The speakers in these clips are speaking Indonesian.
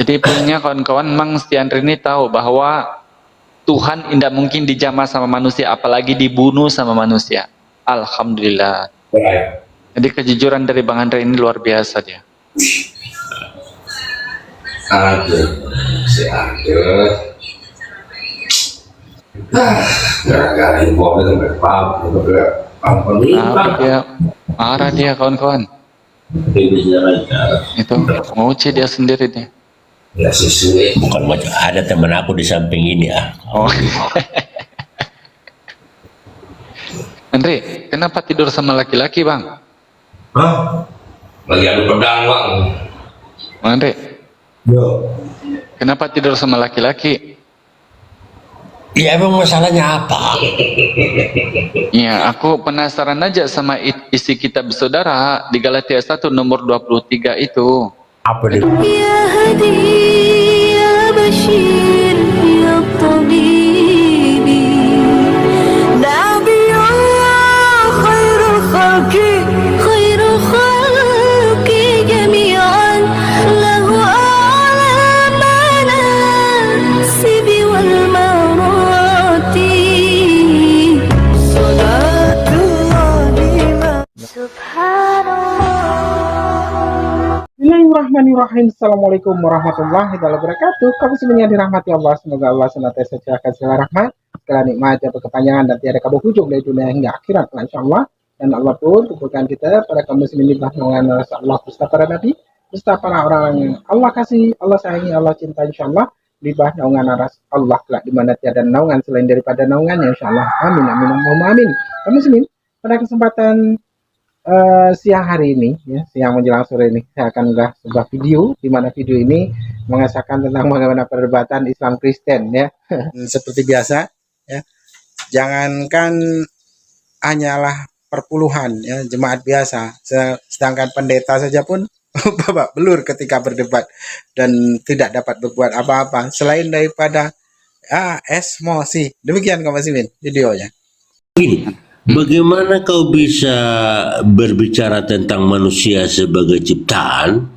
Jadi punya kawan-kawan memang si Andri ini tahu bahwa Tuhan tidak mungkin dijamah sama manusia, apalagi dibunuh sama manusia. Alhamdulillah. Right. Jadi kejujuran dari Bang Andre ini luar biasa dia. Aduh, si aduh. Gara-gara info itu apa dia marah dia kawan-kawan. Itu nguci dia sendiri nih. Ya sesuai. Bukan macam ada teman aku di samping ini ah. Oh. Andre, kenapa tidur sama laki-laki Bang? Hah? Lagi adu pedang Bang. Bang Andre, Yo. kenapa tidur sama laki-laki? Ya emang masalahnya apa? Ya, aku penasaran aja sama isi kitab saudara di Galatia 1 nomor 23 itu. Apa dia? يا هدي يا بشير يا طبيبي نبي الله خير الخلق جميعا له أعلى المناصب والمراتب صلاة الله سبحان الله. Bismillahirrahmanirrahim. Assalamualaikum warahmatullahi wabarakatuh. Kami semuanya dirahmati Allah. Semoga Allah senantiasa curahkan segala rahmat, segala nikmat, dan kepanjangan dan tiada kabur ujung dari dunia hingga akhirat. Insya Allah. Dan Allah pun kumpulkan kita pada kaum muslimin di naungan Allah beserta para nabi, beserta para orang yang Allah kasih, Allah sayangi, Allah cinta. Insya Allah di bawah naungan Allah kelak di mana tiada naungan selain daripada naungannya. Insya Allah. Amin amin Allahumma amin. Kaum muslimin, pada kesempatan siang hari ini, ya, siang menjelang sore ini, saya akan unggah sebuah video di mana video ini mengesahkan tentang bagaimana perdebatan Islam Kristen, ya. Seperti biasa, ya. Jangankan hanyalah perpuluhan, ya, jemaat biasa, sedangkan pendeta saja pun babak belur ketika berdebat dan tidak dapat berbuat apa-apa selain daripada emosi. Demikian kaum muslimin videonya. Ini. Bagaimana kau bisa berbicara tentang manusia sebagai ciptaan,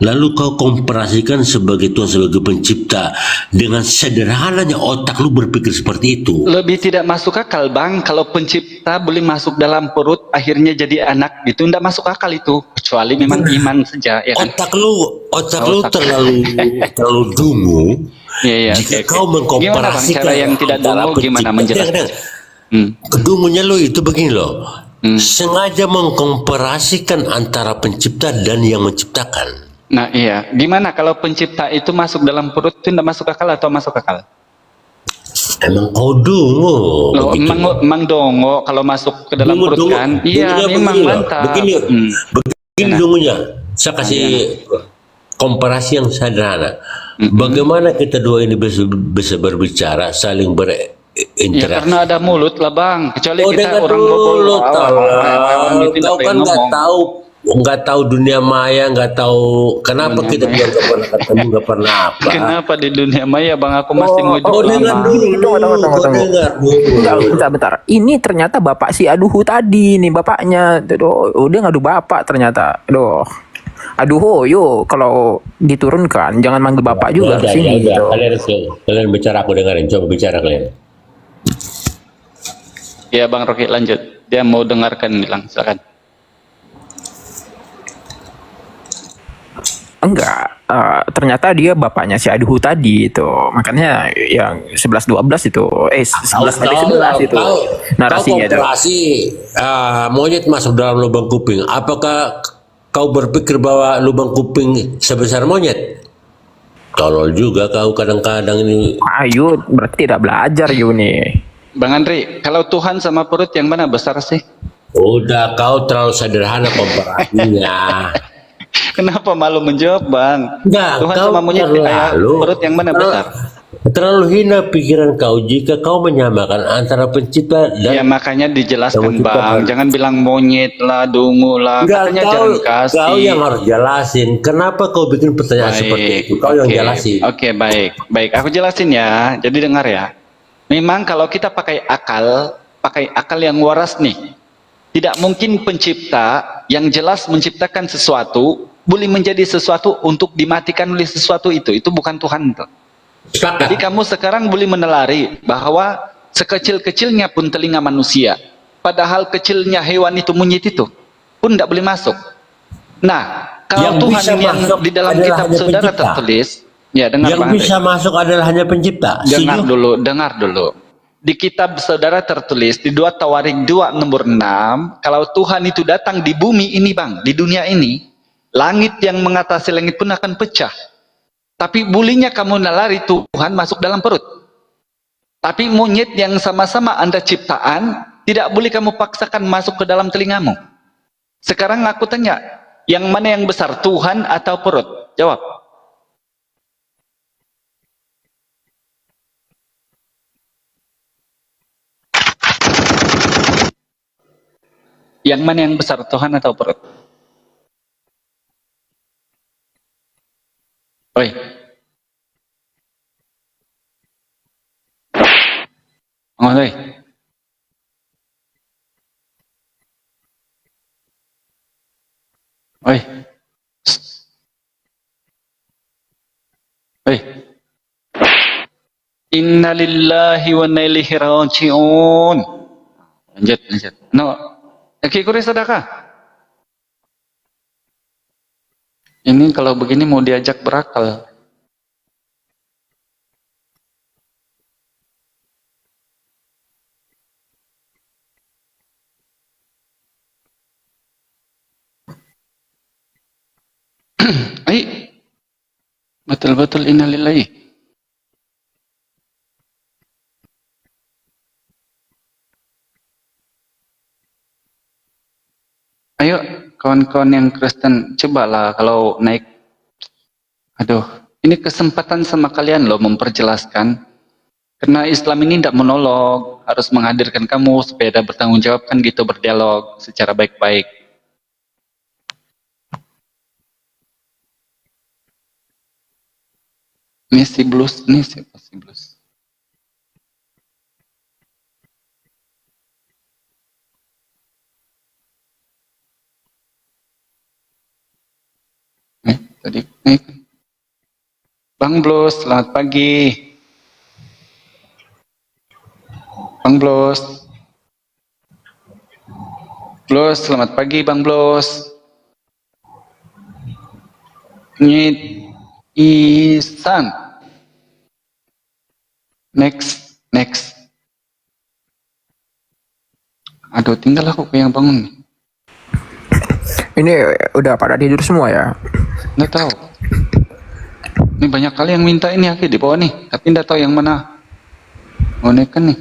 lalu kau komparasikan sebagai Tuhan sebagai pencipta? Dengan sederhananya otak lu berpikir seperti itu. Lebih tidak masuk akal Bang, kalau pencipta boleh masuk dalam perut akhirnya jadi anak gitu, tidak masuk akal itu, kecuali memang iman saja, ya kan? Otak lu terlalu dungu. Iya, Jika oke. kau Gimana Bang cara yang tidak dungu, gimana menjelaskan? Dungunya lo itu begini loh, sengaja mengkomparasikan antara pencipta dan yang menciptakan. Nah iya, gimana kalau pencipta itu masuk dalam perut itu tidak masuk akal atau masuk akal? Emang kau dungu? Loh, emang dongo kalau masuk ke dalam perut kan? Iya, memang mantap. Begini dungunya. Saya kasih komparasi yang sederhana. Bagaimana kita dua ini bisa berbicara, saling Ya karena ada mulut lah Bang, kecuali kita orang mulut. Kau kan nggak tahu dunia maya, nggak tahu kenapa kita bilang nggak pernah ketemu, nggak pernah apa. Kenapa di dunia maya Bang, aku masih mau dengar dulu. Bentar. Ini ternyata bapak si Aduhu tadi nih, bapaknya. Udah ngadu bapak ternyata. Aduh, yo kalau diturunkan jangan manggil bapak juga ke sini gitu. Kalian bicara, aku dengerin. Coba bicara kalian. Ya Bang Rocky lanjut, dia mau dengarkan bilang, silakan. Enggak, ternyata dia bapaknya si Aduhu tadi itu, makanya yang 11-12 itu, 11-11 itu narasinya itu. Monyet masuk dalam lubang kuping. Apakah kau berpikir bahwa lubang kuping sebesar monyet? Tolol juga kau kadang-kadang ini. Ayo, berarti tidak belajar nih. Bang Andri, kalau Tuhan sama perut yang mana besar sih? Udah, kau terlalu sederhana komparasinya. Kenapa malu menjawab Bang? Enggak, Tuhan sama monyet perut yang mana besar? Terlalu hina pikiran kau jika kau menyamakan antara pencipta dan... Ya makanya dijelaskan Bang, jangan bilang monyet lah, dungu lah. Katanya jalan kasih. Kau yang harus jelasin. Kenapa kau bikin pertanyaan seperti itu? Kau yang jelasin. Oke, baik. Aku jelasin ya. Jadi dengar ya. Memang kalau kita pakai akal yang waras nih, tidak mungkin pencipta yang jelas menciptakan sesuatu boleh menjadi sesuatu untuk dimatikan oleh sesuatu itu bukan Tuhan. Sepakat. Jadi kamu sekarang boleh menelari bahwa sekecil-kecilnya pun telinga manusia, padahal kecilnya hewan itu, monyet itu pun tidak boleh masuk. Nah, kalau Yang bisa Tuhan yang masuk di dalam adalah kitab hanya saudara pencipta. tertulis, ya dengar Yang Bang Andre. bisa masuk adalah hanya pencipta. Dengar Setuju? dulu. Di kitab saudara tertulis di 2 Tawarik 2 nomor 6, kalau Tuhan itu datang di bumi ini Bang, di dunia ini, langit yang mengatasi langit pun akan pecah. Tapi bolehnya kamu nalari Tuhan masuk dalam perut. Tapi monyet yang sama-sama Anda ciptaan, tidak boleh kamu paksakan masuk ke dalam telingamu. Sekarang aku tanya, yang mana yang besar, Tuhan atau perut? Jawab. Yang mana yang besar, Tuhan atau perut? Oi. Oh, oi. Oi. Oi. Inna lillahi wa inna ilaihi raji'un. Lanjut. No. Kuri sedekah. Ini kalau begini mau diajak berakal. Ai. Betul-betul innalillahi. Ayo kawan-kawan yang Kristen, cobalah kalau naik. Aduh, ini kesempatan sama kalian loh memperjelaskan. Karena Islam ini tidak monolog, harus menghadirkan kamu supaya ada bertanggung jawab kan gitu, berdialog secara baik-baik. Ini si Blues, ini siapa si Blues? Tadi Bang Blues, selamat pagi. Bang Blues. Blues, selamat pagi Bang Blues. Nyit Isan. Next. Aduh, tinggal aku yang bangun nih. Ini udah pada tidur semua ya? Nggak tahu. Ini banyak kali yang minta ini Aki di bawah nih, tapi nggak tahu yang mana. Mau naikkan nih.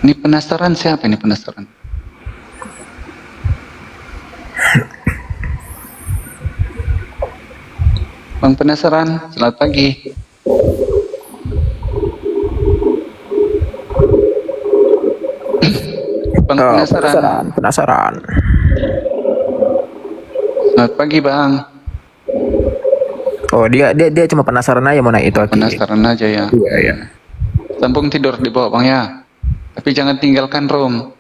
Ini penasaran siapa ini penasaran? Bang penasaran, selamat pagi. Bang Penasaran. Selamat pagi Bang. Oh dia cuma penasaran aja mau naik itu. Penasaran aja ya. Iya. Sambung tidur di bawah Bang ya. Tapi jangan tinggalkan room.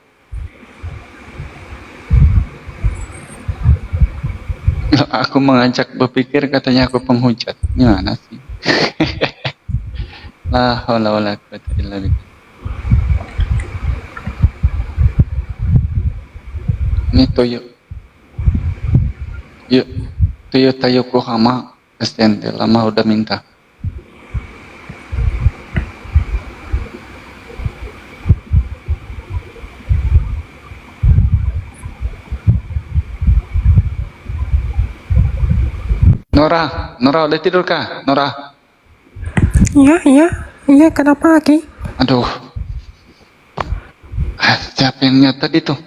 Aku mengajak berpikir katanya aku penghujat. Gimana sih? La haula wala quwwata illa billah. Ini Toyota Yokohama STNT lama udah minta. Nora udah tidur kah? Nora? Iya, kenapa Ki? Aduh. Siapa yang nyatet itu?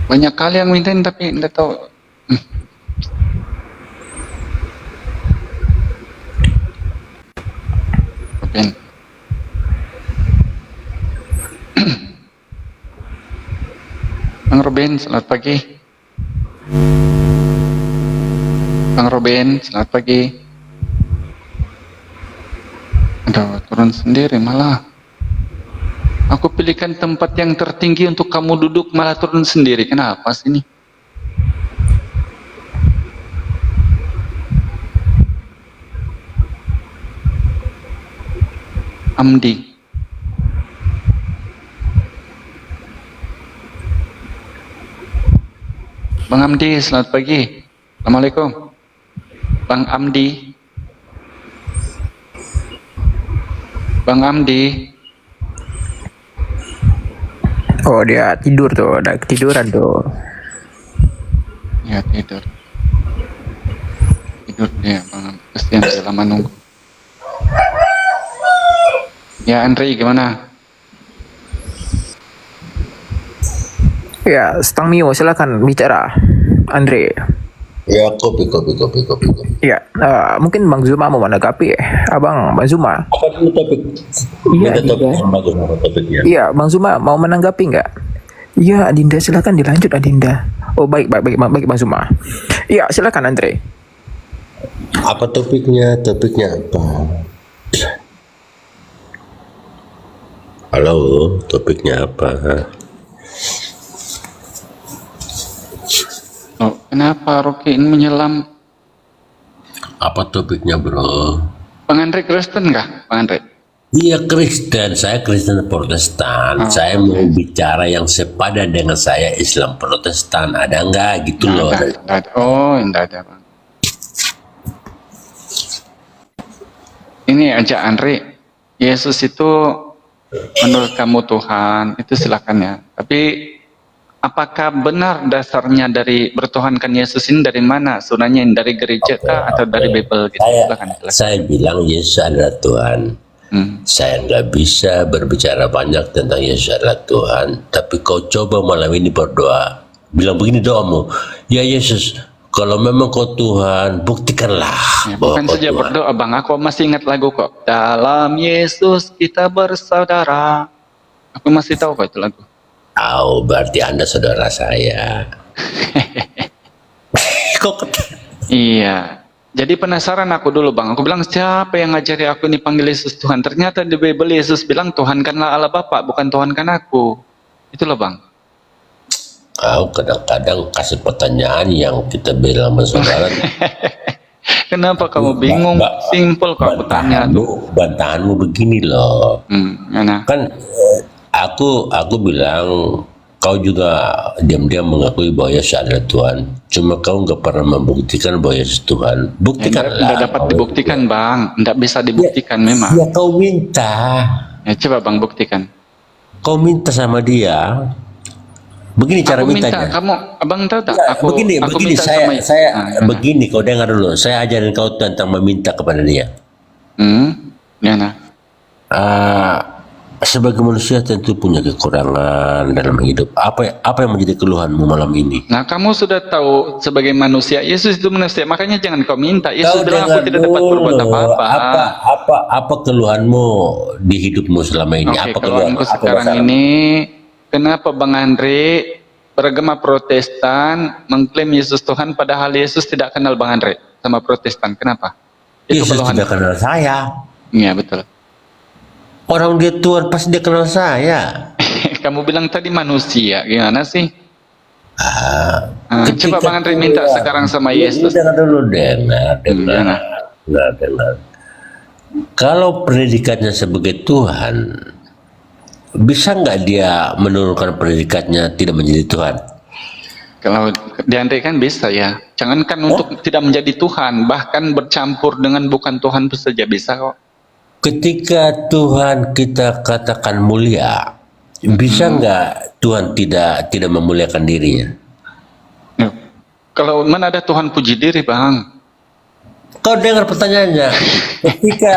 Banyak kali yang mintain tapi enggak tahu. Ruben. Bang Ruben, selamat pagi. Bang Ruben. Din, selamat pagi. Aduh, turun sendiri malah. Aku pilihkan tempat yang tertinggi untuk kamu duduk, malah turun sendiri. Kenapa sih ini? Amdi. Bang Amdi, selamat pagi. Assalamualaikum. Bang Amdi. Bang Amdi. Oh dia tidur tuh, udah ketiduran tuh. Ya tidur. Tidur dia, Bang Amdi. Kesian dia lama nunggu. Ya Andre, gimana? Ya, Stang Mio silakan bicara, Andre. Ya, kopi. Ya, mungkin Bang Zuma mau menanggapi, Abang Bang Zuma. Apa dulu topik? Iya, Ada topik yang bagus apa topiknya? Iya, Bang Zuma mau menanggapi nggak? Iya, Adinda silakan dilanjut Adinda. Oh baik Bang Zuma. Iya, silakan Andre. Apa topiknya? Topiknya apa? Halo, topiknya apa? Oh, kenapa Rocky ini menyelam? Apa topiknya, bro? Bang Andre Kristen nggak, Bang Andre? Iya, Kristen. Saya Kristen Protestan. Saya mau bicara yang sepadan dengan saya, Islam Protestan. Ada nggak gitu loh? Nggak ada. Oh, nggak ada, Bang. Ini aja Andre, Yesus itu menurut kamu Tuhan, itu silakan ya. Tapi apakah benar dasarnya dari bertuhankan Yesus ini dari mana? Surahnya dari gereja kah atau dari Bible gitu? Silakan. Saya bilang Yesus adalah Tuhan. Saya nggak bisa berbicara banyak tentang Yesus adalah Tuhan. Tapi kau coba malam ini berdoa. Bilang begini doamu. Ya Yesus, kalau memang kau Tuhan, buktikanlah. Ya, bukan saja Tuhan. berdoa, Bang. Aku masih ingat lagu kok. Dalam Yesus kita bersaudara. Aku masih tahu kok itu lagu. Oh, berarti Anda saudara saya. Kok Iya. Jadi penasaran aku dulu, Bang. Aku bilang, siapa yang ngajari aku ini panggil Yesus Tuhan? Ternyata di Bible Yesus bilang, Tuhankanlah Allah Bapa, bukan Tuhankan aku. Itu loh, Bang. kau kadang-kadang kasih pertanyaan yang kita bilang saudara. Kenapa kamu bingung? Simple kok aku tanya tuh. Bantahanmu begini loh. Mana? Kan aku bilang kau juga diam-diam mengakui bahwa Yesus adalah Tuhan. Cuma kau nggak pernah membuktikan bahwa Yesus Tuhan. Buktikanlah. Tidak dapat dibuktikan, Bang. Tidak bisa dibuktikan memang. Ya kau minta. Ya coba Bang buktikan. Kau minta sama dia. Begini cara Aku minta, mintanya. kamu, Abang tahu tak? Ya, Aku begini minta saya sama. begini kau dengar dulu. Saya ajarin kau tentang meminta kepada dia. Gimana? Sebagai manusia tentu punya kekurangan dalam hidup. Apa yang menjadi keluhanmu malam ini? Nah, kamu sudah tahu sebagai manusia, Yesus itu manusia. Makanya jangan kau minta. Yesus Kau bilang dengar aku tidak dapat berbuat dulu. apa-apa. Apa keluhanmu di hidupmu selama ini? Oke, Apa keluhanku sekarang masalah? ini, kenapa Bang Andre beragama Protestan mengklaim Yesus Tuhan padahal Yesus tidak kenal Bang Andre sama Protestan? Kenapa? Itu Yesus keluhan. tidak kenal saya. Iya, betul. Orang dia Tuhan pasti dia kenal saya. Kamu bilang tadi manusia, gimana sih? Ketika Coba Bang Andre minta Tuhan- sekarang sama Yesus. Dengar dulu, dengar. Kalau predikatnya sebagai Tuhan, bisa nggak dia menurunkan predikatnya tidak menjadi Tuhan? Kalau di Andre kan bisa ya. Jangankan untuk tidak menjadi Tuhan, bahkan bercampur dengan bukan Tuhan itu saja bisa kok. Ketika Tuhan kita katakan mulia, bisa nggak Tuhan tidak memuliakan dirinya? Ya. Kalau mana ada Tuhan puji diri, Bang? Kau dengar pertanyaannya. Ketika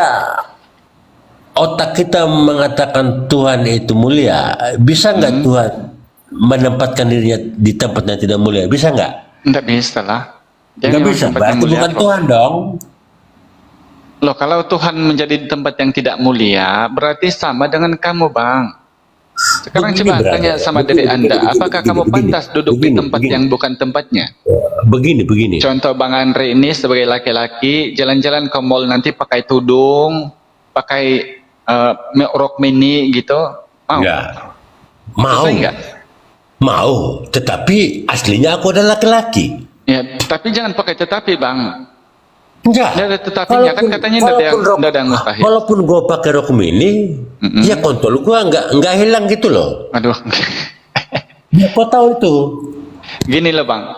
otak kita mengatakan Tuhan itu mulia, bisa nggak Tuhan menempatkan dirinya di tempat yang tidak mulia? Bisa nggak? Tidak bisa lah. Dia Nggak memang bisa. tempat yang Berarti mulia bukan kok. Tuhan dong. Loh, kalau Tuhan menjadi di tempat yang tidak mulia, berarti sama dengan kamu, Bang. Sekarang Begini, coba brother. tanya sama Begini, diri Anda, begini, apakah begini, kamu begini. pantas duduk di Begini, tempat begini. yang bukan tempatnya? Begini. Contoh Bang Andre ini sebagai laki-laki, jalan-jalan ke mall nanti pakai tudung, pakai rok mini gitu, mau? Enggak. Mau. Selesai nggak? Mau. Tetapi aslinya aku adalah laki-laki. Ya, tapi jangan pakai tetapi Bang. Enggak. Nggak ada tetapinya, kan katanya nggak ada yang mustahil. Walaupun gue pakai rok mini, ya kontol gue nggak hilang gitu loh. Aduh. Ya kau tahu itu. Gini loh Bang,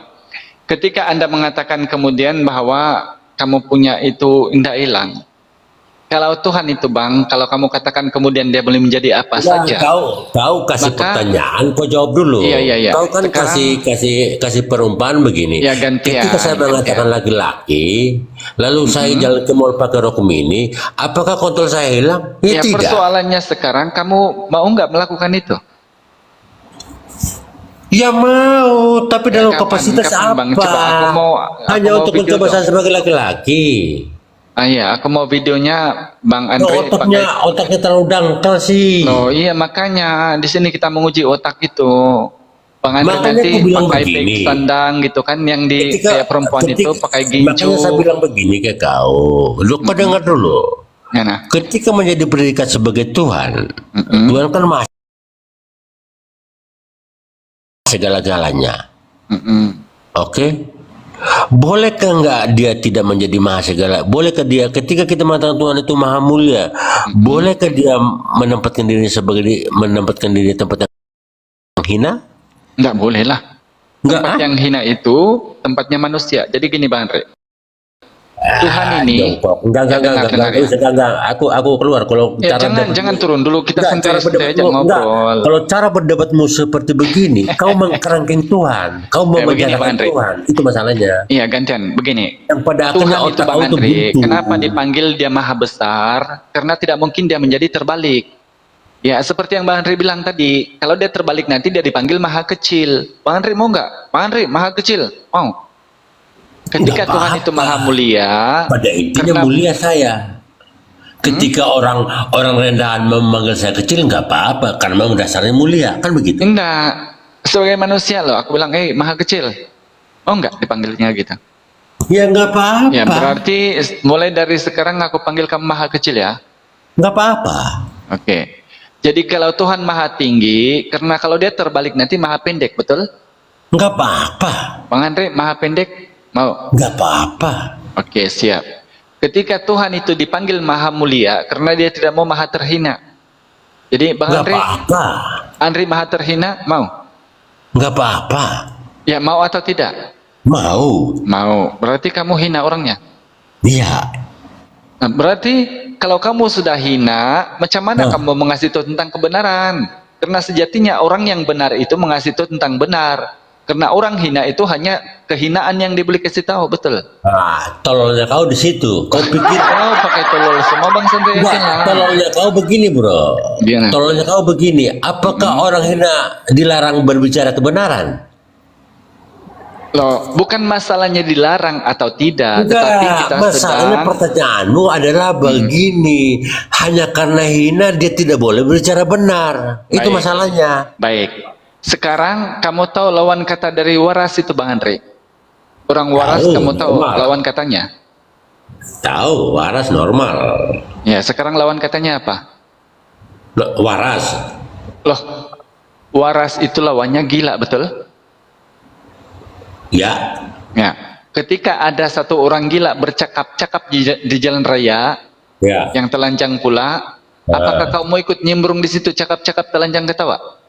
ketika Anda mengatakan kemudian bahwa kamu punya itu tidak hilang. Kalau Tuhan itu Bang, kalau kamu katakan kemudian dia boleh menjadi apa Nah, saja. kau kasih Maka- pertanyaan, kau jawab dulu. Iya. Kau kan Sekarang- kasih perumpamaan begini. Ya, gantian, Ketika saya mengatakan laki-laki, lalu saya jalan ke mall pakai rok mini, apakah kontol saya hilang? Ya, Ya, tidak. persoalannya sekarang kamu mau nggak melakukan itu? Ya mau, tapi dalam kapan- kapasitas kapan, apa? Bang? Coba aku Hanya mau untuk video mencoba dong. saya sebagai laki-laki. Ah iya, aku mau videonya Bang Andre Otaknya terlalu dangkal sih. Oh iya, makanya di sini kita menguji otak itu. Bang Andre Makanya nanti aku bilang pakai begini. bag sandang gitu kan, yang di kayak perempuan itu pakai Makanya gincu. saya bilang begini ke kau. Lu kau dengar dulu. Ya, nah. Ketika menjadi predikat sebagai Tuhan, Tuhan kan masih segala-galanya. Oke? Bolehkah enggak dia tidak menjadi maha segala? Bolehkah dia ketika kita mengatakan Tuhan itu maha mulia, bolehkah dia menempatkan diri di tempat yang hina? Nggak boleh lah. Enggak. Tempat yang hina itu tempatnya manusia. Jadi gini Bang Andre. Tuhan ini Enggak. Aku keluar kalau ya, cara jangan turun dulu, kita Enggak, santai aja ngobrol. Kalau cara berdebatmu seperti begini, kau mengkerangkeng Tuhan, kau mau begini, Bang menjadikan Andre. Tuhan, itu masalahnya. Iya, gantian begini. Yang pada akhirnya Tuhan itu otak Bang kau itu Andre, buntu. kenapa dipanggil dia maha besar? Karena tidak mungkin dia menjadi terbalik. Ya, seperti yang Bang Andre bilang tadi, kalau dia terbalik nanti dia dipanggil maha kecil. Bang Andre mau nggak? Bang Andre maha kecil, mau? Ketika Nggak Tuhan itu maha mulia, Pada intinya karena- mulia saya. Ketika orang rendahan memanggil saya kecil nggak apa-apa, karena memang dasarnya mulia, kan begitu? enggak, sebagai manusia loh, aku bilang, maha kecil. Oh enggak dipanggilnya gitu. Ya nggak apa-apa. Ya berarti mulai dari sekarang aku panggil kamu maha kecil ya. Nggak apa-apa. Oke. Jadi kalau Tuhan maha tinggi, karena kalau dia terbalik nanti maha pendek, betul? Nggak apa-apa. Bang Andre maha pendek, mau? Nggak apa-apa. Oke, siap. Ketika Tuhan itu dipanggil maha mulia, karena dia tidak mau maha terhina. Jadi Bang Nggak Andre, apa-apa. Andre maha terhina, mau? Nggak apa-apa. Ya mau atau tidak? Mau. Mau. Berarti kamu hina orangnya. Iya. Nah, berarti kalau kamu sudah hina, macam mana Nah. kamu mengasihi Tuhan tentang kebenaran? Karena sejatinya orang yang benar itu mengasihi Tuhan tentang benar. Karena orang hina itu hanya kehinaan yang dibeli kasih tahu, betul? Nah, tololnya kau di situ. Kau pikir Kau pakai tolol semua Bang santai aja enggak, lah. tololnya kau begini, Bro. Gimana? Tololnya kau begini. Apakah orang hina dilarang berbicara kebenaran? Loh, bukan masalahnya dilarang atau tidak, tetapi kita masalahnya sedang pertanyaanmu adalah begini. Hanya karena hina dia tidak boleh berbicara benar. Itu Baik. masalahnya. baik. Sekarang kamu tahu lawan kata dari waras itu Bang Andre? Orang waras Tahu, kamu tahu normal. lawan katanya? Tahu, waras normal. Ya, sekarang lawan katanya apa? Loh, waras. Loh, waras itu lawannya gila, betul? Ya. Ya, ketika ada satu orang gila bercakap-cakap di jalan raya Ya. yang telanjang pula, apakah kau mau ikut nyembrung di situ cakap-cakap telanjang ketawa?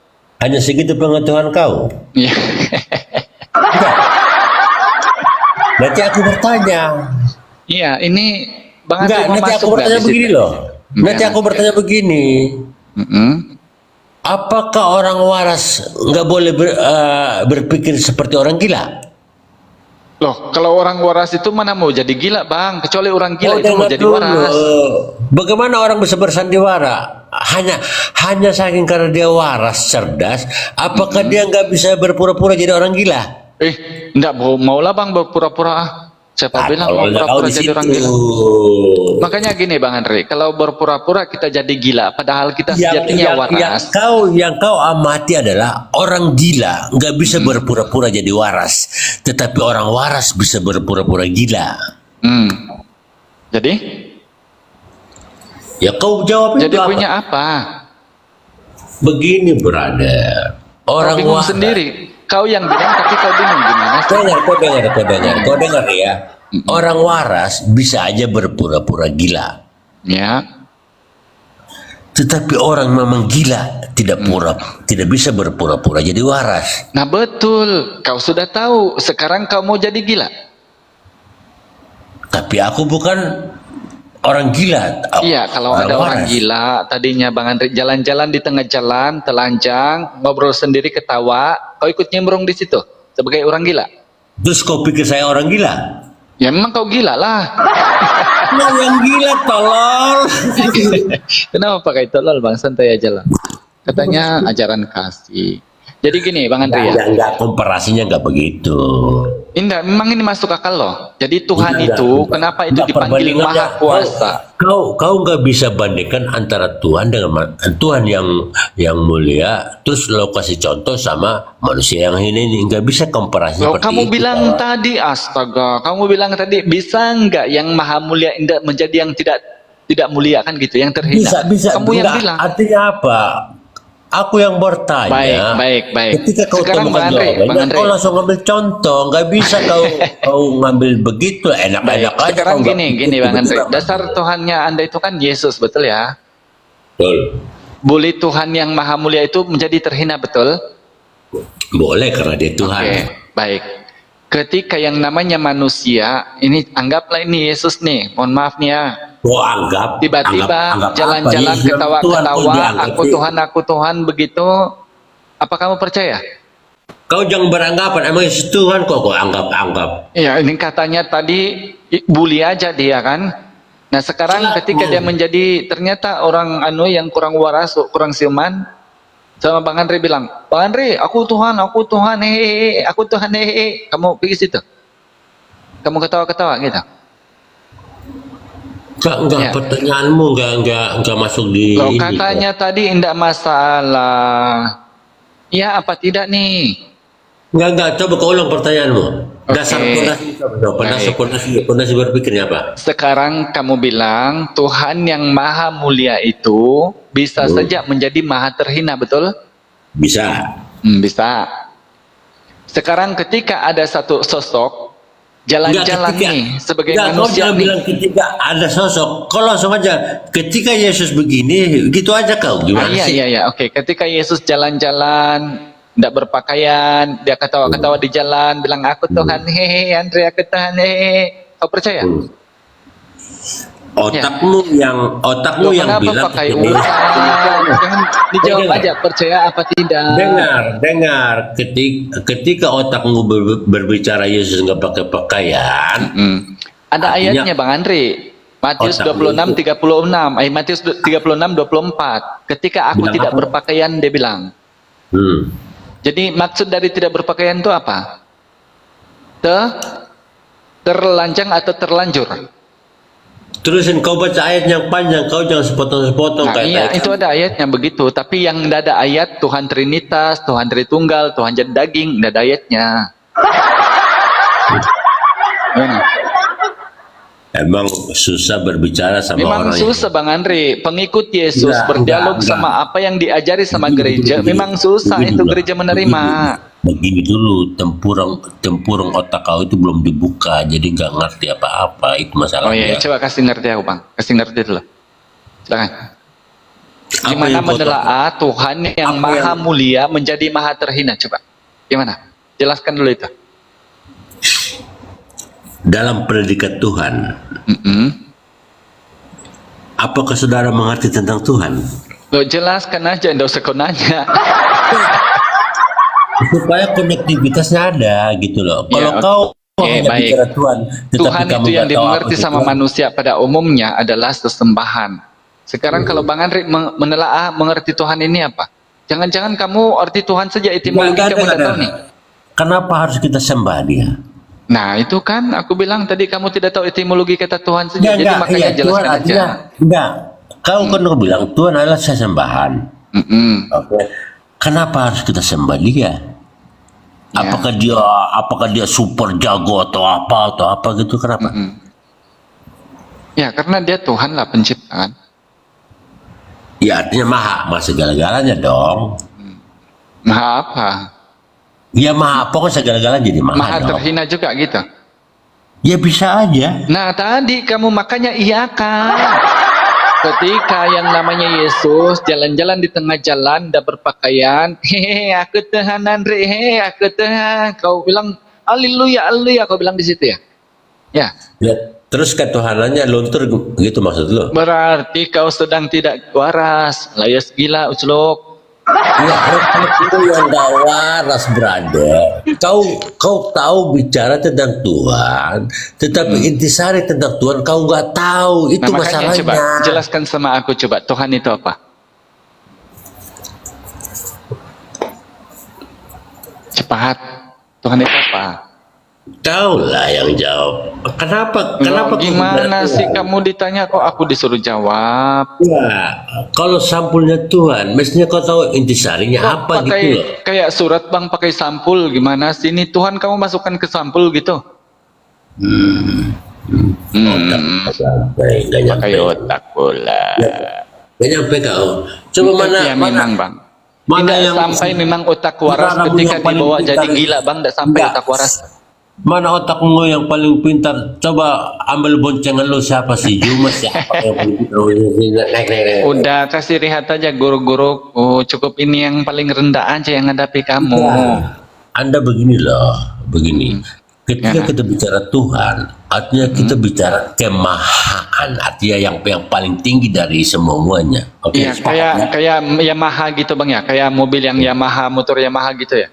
Hanya segitu pengetahuan kau. Iya. Nanti aku bertanya. Iya, ini Bang Enggak, Andre mau nanti masuk aku nggak bertanya di situ? begini loh. Nanti Enggak. aku bertanya begini. Mm-mm. Apakah orang waras nggak boleh berpikir seperti orang gila? Loh, kalau orang waras itu mana mau jadi gila, Bang? Kecuali orang gila itu mau dengar jadi dulu. waras. Bagaimana orang bisa bersandiwara? Hanya saking karena dia waras, cerdas. Apakah dia nggak bisa berpura-pura jadi orang gila? Enggak maulah Bang berpura-pura. Siapa bilang mau tololnya kau pura-pura di jadi situ. orang gila? Makanya gini Bang Andre, kalau berpura-pura kita jadi gila, padahal kita sejatinya waras. Yang kau amati adalah orang gila nggak bisa berpura-pura jadi waras, tetapi orang waras bisa berpura-pura gila. Jadi? Ya kau jawab Jadi itu punya apa? apa? Begini brother, orang Kau bingung waras. sendiri. Kau yang bilang tapi kau bingung gimana sih? Kau dengar ya. Orang waras bisa aja berpura-pura gila. Ya. Tetapi orang memang gila tidak bisa berpura-pura jadi waras. Nah betul, kau sudah tahu. Sekarang kau mau jadi gila. Tapi aku bukan orang gila. Iya, kalau ada orang waras. gila, tadinya Bang Andre jalan-jalan di tengah jalan, telanjang, ngobrol sendiri ketawa, kau ikut nyembrung di situ sebagai orang gila. Terus kau pikir saya orang gila? Ya memang kau gila lah. Nah, yang gila tolol. Kenapa pakai tolol Bang? Santai aja lah. Katanya ajaran kasih. Jadi gini Bang Andre ya. Enggak, komparasinya enggak begitu. Enggak, memang ini masuk akal loh. Jadi Tuhan Enggak, itu enggak. kenapa itu Enggak, dipanggil perbandingannya. Maha Kuasa? Kau nggak bisa bandingkan antara Tuhan dengan Tuhan yang mulia, terus lo kasih contoh sama manusia yang ini nggak bisa komparasi Loh, seperti kamu itu. bilang tadi, astaga, kamu bilang tadi bisa nggak yang maha mulia indah menjadi yang tidak mulia kan gitu, yang terhina? Bisa. Kamu yang Enggak, bilang. artinya apa? Aku yang bertanya. Baik. Ketika kau Sekarang temukan Bang Andre, jawabannya, Bang Andre. kau langsung ngambil contoh. Nggak bisa kau ngambil begitu enak-enak aja. Sekarang kau nggak gini begitu, Bang Andre, betul. dasar Tuhannya Anda itu kan Yesus, betul ya? Betul. Boleh Tuhan yang maha mulia itu menjadi terhina, betul? Boleh karena dia Tuhan. Oke, baik. Ketika yang namanya manusia, ini anggaplah ini Yesus nih, mohon maaf nih ya. Kau anggap Tiba-tiba anggap jalan-jalan apa? Yesus Tuhan pun ketawa-ketawa, dianggap aku Tuhan begitu. Apa kamu percaya? Kau jangan beranggapan emang Yesus Tuhan kok anggap-anggap. Iya, ini katanya tadi bully aja dia kan. Nah sekarang ketika dia menjadi ternyata orang yang kurang waras, kurang siuman, sama Bang Andre bilang, Bang Andre, aku Tuhan, hehehe, aku Tuhan, hehehe. Kamu pergi situ. Kamu ketawa-ketawa gitu. Enggak, Ya. pertanyaanmu enggak masuk di Loh, ini. katanya tadi tidak masalah. Ya apa tidak nih? Enggak, coba kau ulang pertanyaanmu. Oke. Dasar pondasi berpikirnya apa? Sekarang kamu bilang Tuhan yang maha mulia itu bisa saja menjadi maha terhina, betul? Bisa. Bisa. Sekarang ketika ada satu sosok jalan-jalan nih sebagai kau manusia jangan nih. bilang ketika ada sosok. Kau langsung aja ketika Yesus begini, gitu aja kau. Gimana sih? Iya. Oke, ketika Yesus jalan-jalan, tidak berpakaian, dia ketawa-ketawa di jalan, bilang aku Tuhan, hehe, Andre aku Tuhan, hehe. Kau percaya? Otakmu yang Loh, yang kenapa bilang pakai ini- ulang? Jangan dijawab Dengar. aja, percaya apa tidak? Dengar. Ketika otakmu berbicara Yesus nggak pakai pakaian, Ada Artinya- ayatnya Bang Andre. Matius Otak 26:36. Matius 36:24. Ketika aku Bilang tidak apa? berpakaian, dia bilang. Jadi maksud dari tidak berpakaian itu apa? Terlanjang atau terlanjur? terusin kau baca ayat yang panjang, kau jangan sepotong-sepotong Nah, kayak iya, tadi. itu ada ayatnya begitu. Tapi yang tidak ada ayat Tuhan Trinitas, Tuhan Tritunggal, Tuhan jadi daging, tidak ada ayatnya. Gimana? Emang susah berbicara sama Memang orang susah Bang Andre. Pengikut Yesus Enggak, berdialog enggak. sama apa yang diajari sama Begini, gereja. begini. Memang susah Begini itu dulu. gereja menerima. Begini dulu, tempurung otak kau itu belum dibuka, jadi nggak ngerti apa-apa, itu Oh masalahnya. iya, coba kasih ngerti aku Bang. Kasih ngerti dulu. Silakan. Apa Gimana yang kau tahu? menelaah Tuhan yang Apa maha yang- mulia menjadi maha terhina? Coba. Gimana? Jelaskan dulu itu. Dalam predikat Tuhan, apakah saudara mengerti tentang Tuhan? Lo jelaskan aja, nggak usah kau nanya. Supaya konektivitasnya ada gitu loh. Kalau Ya, kau oke, hanya baik. bicara Tuhan, tetapi Tuhan kamu itu yang nggak tahu dimengerti apa itu sama Tuhan. manusia pada umumnya adalah sesembahan. Sekarang kalau Bang Andri menelaah mengerti Tuhan ini apa? Jangan-jangan kamu arti Tuhan saja etimologi Nggak ada, kamu nggak tidak tahu ada. nih. Kenapa harus kita sembah dia? Nah itu kan aku bilang tadi kamu tidak tahu etimologi kata Tuhan saja. Enggak, Jadi makanya iya, Tuhan jelaskan aja. artinya, enggak. Kau kan bilang Tuhan adalah sesembahan. Mm-mm. Oke. Kenapa harus kita sembah dia? Ya. Apakah dia super jago atau apa gitu? Kenapa? Mm-mm. Ya karena dia Tuhan lah pencipta kan. Ya artinya maha segala-galanya dong. Maha apa? Ya maha pokoknya segala-galanya jadi maha, Maha dong. terhina juga gitu. Ya bisa aja. Nah tadi kamu makanya iya kan. Ketika yang namanya Yesus jalan-jalan di tengah jalan, tidak berpakaian, hehe, aku Tuhan Andre, hehe, aku Tuhan. Kau bilang, haleluya, haleluya, kau bilang di situ ya? Ya, Ya, terus ketuhanannya luntur gitu maksud lo? berarti kau sedang tidak waras, layas gila, uclok. Ya, itu yang gak waras, brother. Kau tahu bicara tentang Tuhan, tetapi intisari tentang Tuhan kau nggak tahu. Itu Nah makanya masalahnya. coba, jelaskan sama aku coba, Tuhan itu apa? Cepat, Tuhan itu apa? Kau lah yang jawab. Kenapa? Loh, gimana bilang sih Tuhan? kamu ditanya kok aku disuruh jawab? Ya, kalau sampulnya Tuhan, mestinya kau tahu intisarinya Kok apa pakai gitu loh. kayak surat bang pakai sampul gimana sih ini Tuhan kamu masukkan ke sampul gitu? Sampai nggak nyampe. Pakai otak pula. Nggak nyampe kau. Coba mana Ya memang bang. mana Tidak yang sampai memang otak waras Mana ketika yang paling dibawa jadi pintar? gila bang, tidak sampai Enggak. otak waras. Mana otakmu yang paling pintar? Coba ambil boncengan lu siapa sih? Jumas siapa yang paling pintar? Naik. Udah kasih lihat aja guru-guru. Oh, cukup ini yang paling rendah aja yang hadapi kamu. Ya. Anda begini loh, begini. Ketika Ya. kita bicara Tuhan, artinya kita bicara kemahaan, artinya yang paling tinggi dari semuanya. Oke, Iya sepakat ya? kayak Yamaha gitu bang ya, kayak mobil yang Yamaha, motor Yamaha gitu ya.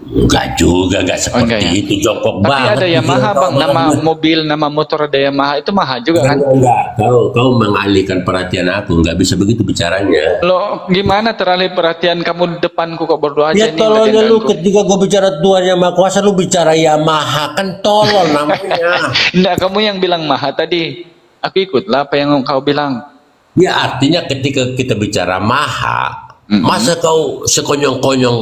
Enggak juga, enggak seperti enggak ya? itu, jongkok Tapi banget. ada Yamaha pikiran bang, kau nama banget. mobil, nama motor ada Yamaha itu Maha juga kan? Enggak, kau mengalihkan perhatian aku, enggak bisa begitu bicaranya. Lo gimana teralih perhatian kamu di depanku kok berdoa aja Ya nih tololnya ngeliatin lu aku. ketika gue bicara Tuhan yang Maha Kuasa lu bicara Yamaha kan tolol namanya. Enggak, kamu yang bilang Maha tadi. Aku ikutlah apa yang kau bilang. Ya artinya ketika kita bicara Maha, masa kau sekonyong-konyong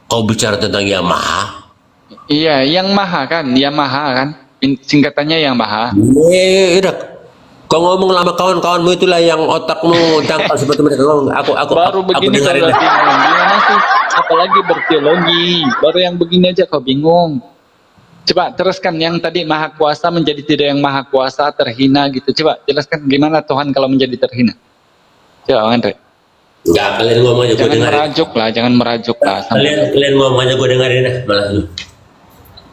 kau bicara tentang Yamaha? Iya, yang Maha kan, Yamaha kan. Singkatannya yang Maha. Udah. Kau ngomong lama kawan-kawanmu itulah yang otakmu dangkal seperti mereka ngomong. Aku Baru begini kau dengerin udah deh. bingung. Gimana sih? Apalagi berteologi. Baru yang begini aja kau bingung. Coba teruskan yang tadi Maha Kuasa menjadi tidak yang Maha Kuasa, terhina gitu. Coba jelaskan gimana Tuhan kalau menjadi terhina. Coba Andre. Enggak, kalian ngomong aja gue Jangan dengerin. jangan merajuk lah. Kalian ngomong aja gue dengerin dah, malas lu.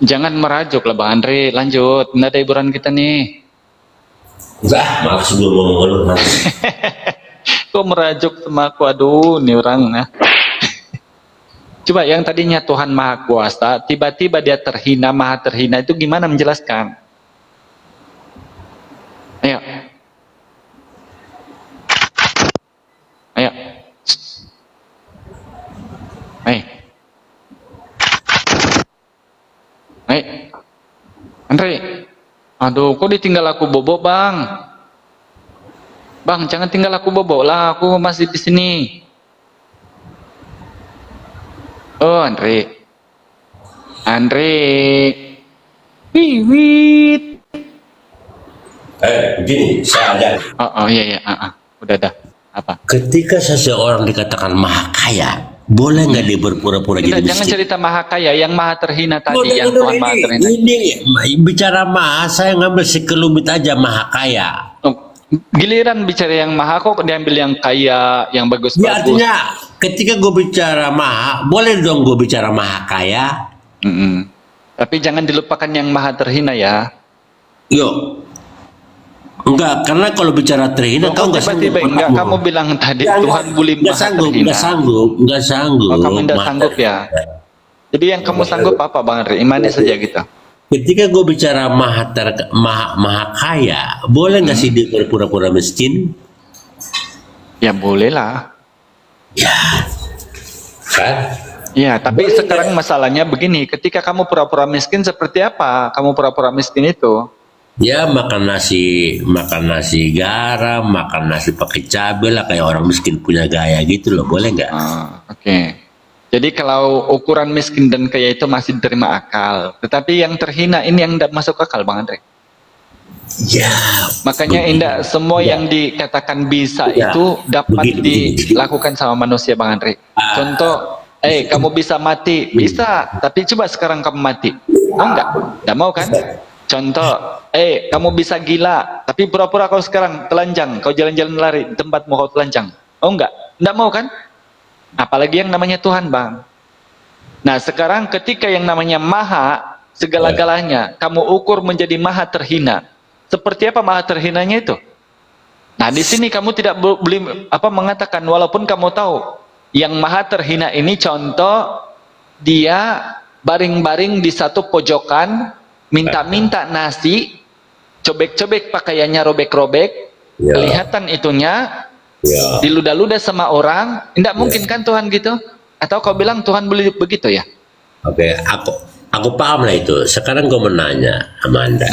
Jangan merajuk lah Bang Andre, lanjut. Nggak ada hiburan kita nih. Enggak, malas gue ngomong lu. Malas. Kok merajuk sama aku? Aduh, nih orang. Nah. Coba yang tadinya Tuhan Maha Kuasa, tiba-tiba dia terhina, Maha terhina itu gimana menjelaskan? Ayo. Ayo. Ayo. Ayo. Andre. Aduh, kok ditinggal aku bobo, Bang? Bang, jangan tinggal aku bobo lah, aku masih di sini. Oh, Andre. Andre. Wiwit. Begini, saya ada. Oh iya. Udah dah. Apa? Ketika seseorang dikatakan maha kaya, boleh nggak dia berpura-pura jadi Tidak, jangan miskin? cerita maha kaya, yang maha terhina tadi, Boleh, yang Tuhan maha terhina. ini bicara maha, saya ngambil sekelumit aja maha kaya. Oh, giliran bicara yang maha kok diambil yang kaya, yang Ya bagus-bagus. artinya ketika gue bicara maha, boleh dong gue bicara maha kaya. Mm-mm. Tapi jangan dilupakan yang maha terhina ya. Yuk. Enggak, karena kalau bicara terhina Loh, kau kok nggak sanggup. tiba-tiba enggak kamu bilang tadi Tuhan boleh maha terhina. Nggak sanggup. Oh, kamu tidak Maha sanggup ya. Jadi yang kamu sanggup apa Bang Andre? Imani saja gitu. Ketika gue bicara maha kaya, boleh nggak sih dia berpura-pura miskin? Ya boleh lah. Ya, kan? Ya, tapi sekarang masalahnya begini, ketika kamu pura-pura miskin seperti apa? Kamu pura-pura miskin itu? Ya makan nasi garam, makan nasi pakai cabai lah kayak orang miskin punya gaya gitu loh, boleh nggak? Oke. Jadi kalau ukuran miskin dan kaya itu masih diterima akal, tetapi yang terhina ini yang tidak masuk akal, Bang Andre. Ya. Makanya indah semua yang dikatakan bisa Ya. itu dapat Begini. dilakukan sama manusia, Bang Andre. Contoh, kamu bisa mati, bisa, tapi coba sekarang kamu mati, mau nggak? Nggak mau kan? Contoh, kamu bisa gila, tapi pura-pura kau sekarang telanjang, kau jalan-jalan lari di tempatmu kau telanjang, mau nggak? Nggak mau kan? Apalagi yang namanya Tuhan, Bang. Nah sekarang ketika yang namanya maha segala-galanya, kamu ukur menjadi maha terhina. Seperti apa maha terhinanya itu? Nah di sini kamu tidak boleh mengatakan, walaupun kamu tahu yang maha terhina ini, contoh dia baring-baring di satu pojokan, minta-minta nasi, cobek-cobek pakaiannya, robek-robek, Ya. kelihatan itunya, Ya. diludah-ludah sama orang, tidak mungkin kan Tuhan gitu? Atau kau bilang Tuhan boleh begitu ya? Oke, aku paham lah itu. Sekarang gue menanya sama Anda.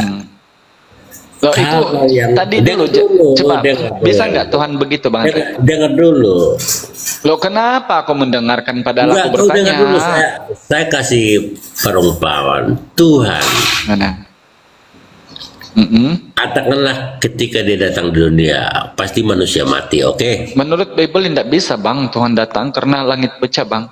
Loh, itu Kalau yang- tadi dengar dulu, dulu, coba dengar bisa dulu. nggak Tuhan begitu, Bang Andre? Dengar dulu. Loh kenapa aku mendengarkan padahal Enggak, aku kau dengar dulu. bertanya? Saya kasih perumpamaan. Tuhan, Mana? katakanlah ketika dia datang di dunia, pasti manusia mati, oke? Menurut Bible tidak bisa, Bang, Tuhan datang karena langit pecah, Bang.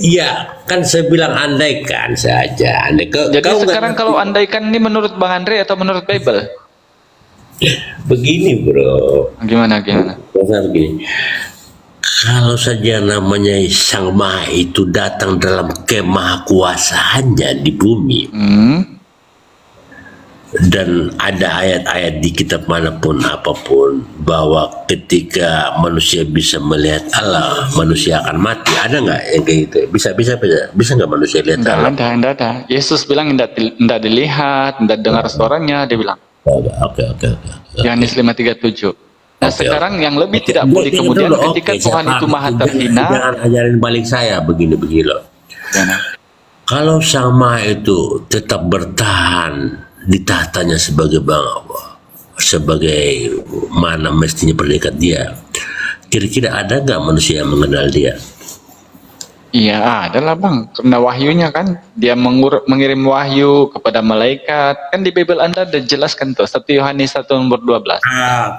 Iya, kan saya bilang andaikan saja. Jadi Kau sekarang nggak- kalau andaikan ini menurut Bang Andre atau menurut Bible? begini bro, Gimana? masalah begini. Kalau saja namanya Sang Maha itu datang dalam kemahakuasaannya di bumi, dan ada ayat-ayat di kitab manapun apapun bahwa ketika manusia bisa melihat Allah, manusia akan mati. Ada nggak yang kayak gitu? Bisa nggak manusia lihat Allah? Tidak ada. Yesus bilang tidak dilihat, tidak dengar suaranya, dia bilang. Oke. Yohanes 5:37. Nah Oke, sekarang yang lebih tidak Oke, boleh dengar kemudian dulu. ketika Oke, Tuhan saya itu paham. maha terhina. Jangan ajarin balik saya begini loh. Gimana? Kalau Sang Maha itu tetap bertahan di tahtanya sebagai mana mestinya predikat dia, kira-kira ada nggak manusia yang mengenal dia? Iya, adalah Bang. Karena wahyunya kan, dia mengirim wahyu kepada malaikat. Kan di Bible Anda ada jelaskan tuh, 1 Yohanes 1:12.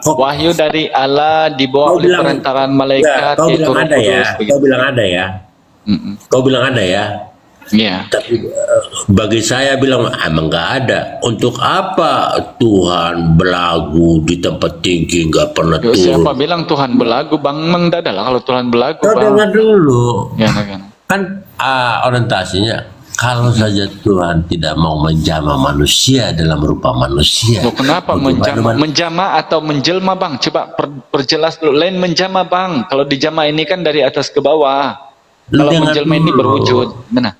Wahyu dari Allah dibawa oleh perantaraan malaikat, Kau yaitu bilang Roh ada ya, Kudus. begitu. kau bilang ada ya, kau bilang ada ya. Iya. Tapi bagi saya bilang emang nggak ada. Untuk apa Tuhan belagu di tempat tinggi nggak pernah Yo, turun? siapa bilang Tuhan belagu, Bang? Memang tidak lah kalau Tuhan belagu, Kau Bang. dengar dulu. Gimana? Kan orientasinya kalau saja Tuhan tidak mau menjamah manusia dalam rupa manusia. Loh, kenapa menjama atau menjelma, Bang? Coba perjelas dulu. Lain menjama, Bang. Kalau dijama ini kan dari atas ke bawah. Kalau Dengar menjelma ini dulu. berwujud. Mana?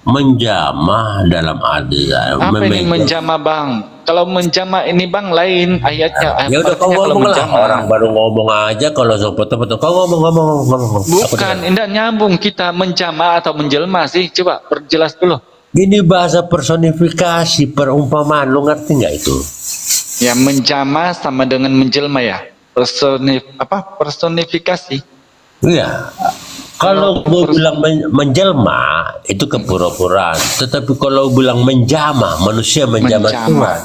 Menjamah dalam artian Apa ini menjama, Bang? Kalau menjama ini, Bang, lain ayatnya. Ya udah kau Artinya kalau ngomong lah, menjama. orang baru ngomong aja kalau potong-potong. Kau ngomong. Aku Bukan, dengar. tidak nyambung kita menjama atau menjelma sih. Coba perjelas dulu. Ini bahasa personifikasi, perumpamaan, lu ngerti nggak itu? Ya, menjama sama dengan menjelma ya. Personifikasi. Iya. Kalau gue bilang menjelma itu kepura-puraan, tetapi kalau bilang menjamah, manusia menjamah Tuhan.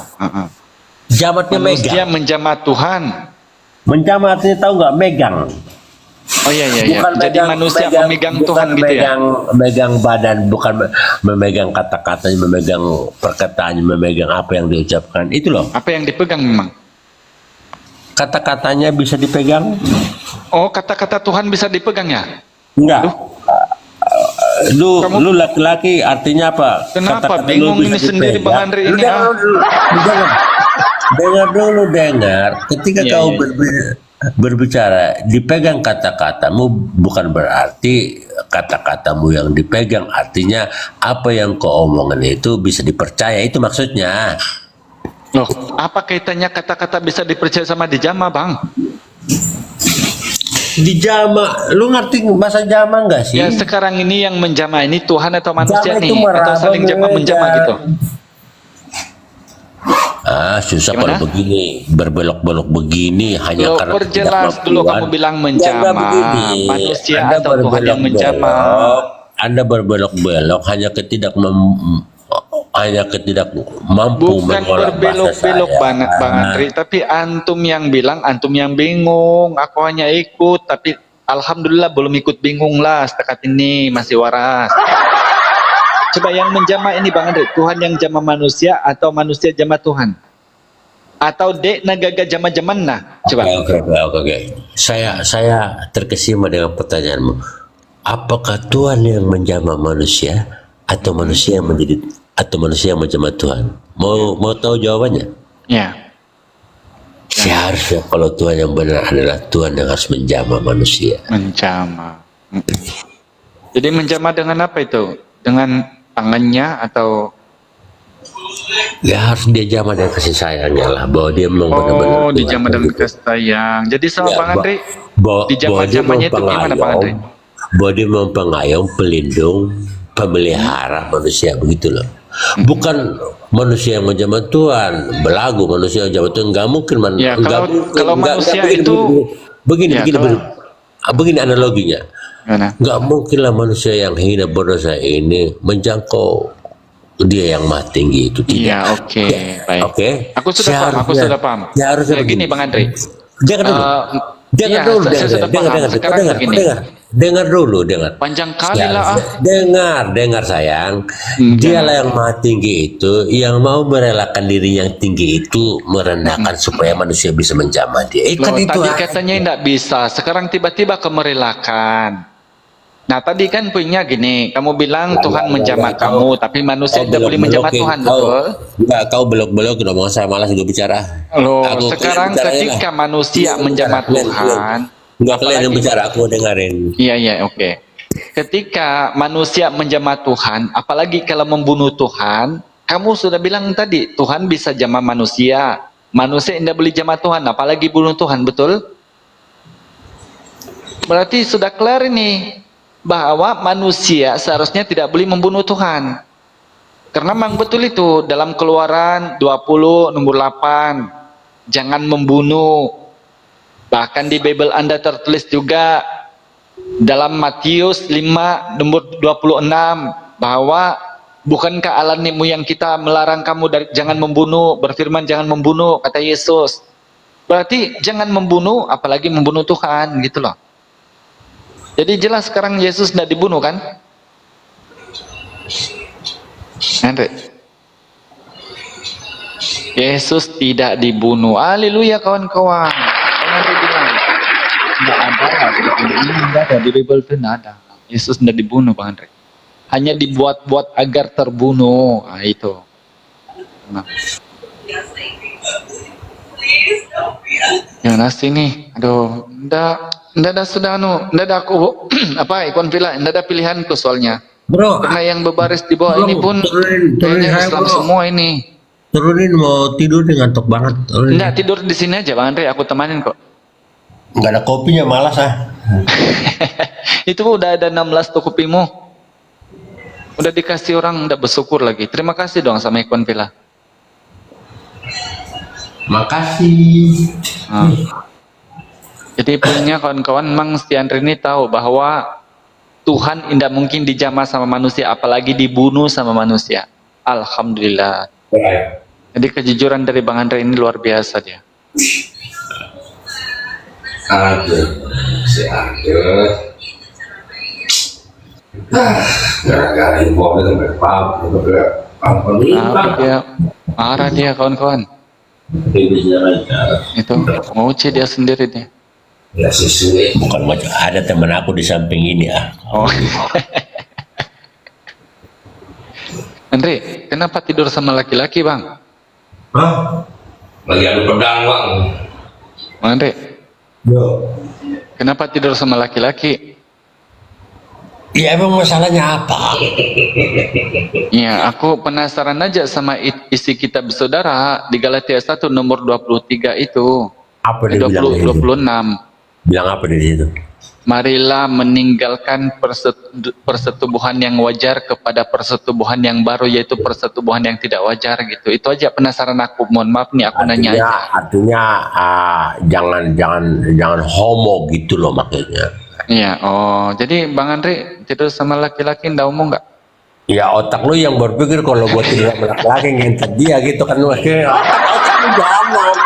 Jamatnya Manusia megang. menjama Tuhan. Menjamah artinya tahu nggak megang? Oh iya. Jadi manusia memegang Tuhan gitu ya. Megang badan, bukan memegang kata-katanya, memegang perkataannya, memegang apa yang diucapkan. Itu loh. Apa yang dipegang memang? Kata-katanya bisa dipegang? Oh, kata-kata Tuhan bisa dipegang ya? Enggak. Lu laki-laki artinya apa? Kenapa? Kata-kata Bingung lu ini bisa sendiri, dipegang. Bang Andre ini, Lu dengar. Ketika Iya, kau iya. berbicara, dipegang kata-katamu bukan berarti kata-katamu yang dipegang. Artinya apa yang kau omongin itu bisa dipercaya. Itu maksudnya. Loh, apa kaitannya kata-kata bisa dipercaya sama dijama, Bang? dijama, lu ngerti bahasa jama nggak sih? Ya sekarang ini yang menjama ini Tuhan atau manusia Jama nih? itu meraba, Atau saling jama menjama mengejar. gitu? Susah Gimana? kalau begini, berbelok-belok begini hanya Lo karena perjelas dulu ketidakmampuan. kamu bilang Ya, menjama, nggak begini. manusia Anda atau Tuhan yang menjama? Anda berbelok-belok hanya tidak mampu Bukan mengolah bahasa berbelok-belok saya. banget Bang Andri, tapi antum yang bilang, antum yang bingung, aku hanya ikut, tapi alhamdulillah belum ikut bingung lah setakat ini, masih waras. Coba yang menjama ini Bang Andri, Tuhan yang jama manusia atau manusia jama Tuhan? Atau dek nagaga jama-jaman nah? Coba. Oke. Saya terkesima dengan pertanyaanmu. Apakah Tuhan yang menjama manusia atau manusia yang menjama Tuhan? Mau tahu jawabannya? Ya. Seharusnya kalau Tuhan yang benar adalah Tuhan yang harus menjama manusia. Menjama. Jadi menjama dengan apa itu? Dengan tangannya atau? Ya harus dia jama dengan kasih sayangnya lah, bahwa dia memang benar-benar Oh, Tuhan. dijama dengan kasih sayang. Jadi sama Ya, Bang Andri, bahwa dia dijama-jamanya itu gimana Bang Andri? bahwa dia memang pengayom, pelindung, pemelihara manusia, begitu loh. Bukan manusia yang menjama Tuhan, belagu manusia yang menjama Tuhan, nggak mungkin. Ya, kalau manusia begini, itu begini, ya, begini analoginya. gimana? Nggak mungkinlah manusia yang hina berdosa ini menjangkau dia yang maha tinggi itu, tidak. Iya, oke, baik. Oke. Aku sudah paham. Seharusnya Ya, gini begini. Bang Andri. Jangan dulu. Iya, saya sudah paham. Sekarang begini. Dengar dulu. Panjang kali lah. Dengar sayang. Dialah yang maha tinggi itu, yang mau merelakan diri yang tinggi itu merendahkan supaya manusia bisa menjamah dia. Loh, Kan itu tadi aja. katanya tidak bisa, sekarang tiba-tiba merelakan. Nah tadi kan punya gini, kamu bilang Tuhan menjamah kamu, tapi manusia tidak boleh menjamah Tuhan, betul? Enggak, kau belok-belok ngomong, saya malas juga bicara. Loh, Aku sekarang bicaranya ketika lah. manusia menjamah Tuhan, Enggak, kalian yang bicara, aku dengerin. iya, oke. Ketika manusia menjamah Tuhan, apalagi kalau membunuh Tuhan, kamu sudah bilang tadi, Tuhan bisa jamah manusia tidak boleh jamah Tuhan, apalagi bunuh Tuhan, betul? Berarti sudah clear ini, bahwa manusia seharusnya tidak boleh membunuh Tuhan. Karena memang betul itu, dalam Keluaran 20 nomor 8, jangan membunuh. Bahkan di Bible Anda tertulis juga dalam Matius 5 nomor 26 bahwa bukankah Allah nenek moyang kita melarang kamu dari jangan membunuh, berfirman jangan membunuh, kata Yesus. Berarti jangan membunuh, apalagi membunuh Tuhan, gitu loh. Jadi jelas sekarang Yesus tidak dibunuh kan? Andre. Yesus tidak dibunuh. Haleluya kawan-kawan. Nanti bilang tidak ada di Bible itu tidak ada. Yesus tidak dibunuh Bang Andre. Hanya dibuat-buat agar terbunuh. Nah, itu. Nah. Ya nasi nih. Aduh, ndak ada sudah ndak ada aku apa ikon pilihan, ndak ada pilihanku soalnya. Bro, Karena yang berbaris di bawah bro, ini pun turunin kayaknya saya, Islam bro. semua ini. Turunin, mau tidur nih, ngantuk banget. Turunin. Enggak, tidur di sini aja Bang Andre, aku temanin kok. Nggak ada kopinya, malas ah. Itu udah ada 16 tuh kopimu. Udah dikasih orang, udah bersyukur lagi. Terima kasih dong sama ikon pila. Makasih. Nah. Jadi punya kawan-kawan memang si Andre ini tahu bahwa Tuhan tidak mungkin dijamah sama manusia, apalagi dibunuh sama manusia. Alhamdulillah. Jadi kejujuran dari Bang Andre ini luar biasa dia. Si ada. Gara-gara info itu Apa dia? Marah dia kawan-kawan. Itu nguci dia sendiri dia. nggak sesuai. Bukan macam ada teman aku di samping ini ah. Oh. Andre, kenapa tidur sama laki-laki Bang? Hah? Lagi adu pedang bang. Bang Andre, Yo. kenapa tidur sama laki-laki? Ya emang masalahnya apa? Ya, aku penasaran aja sama isi kitab saudara di Galatia 1 nomor 23 itu. Apa dia 20, bilang? 26. Bilang apa di situ? Marilah meninggalkan persetubuhan yang wajar kepada persetubuhan yang baru, yaitu persetubuhan yang tidak wajar gitu. Itu aja penasaran aku. Mohon maaf nih, aku nanya aja. Artinya jangan homo gitu loh maksudnya. Iya. Oh, jadi Bang Andre tidur sama laki-laki ndak umum nggak? Ya otak lu yang berpikir kalau buat tidur sama laki-laki ngentot dia gitu kan lu. Otak lu jangan.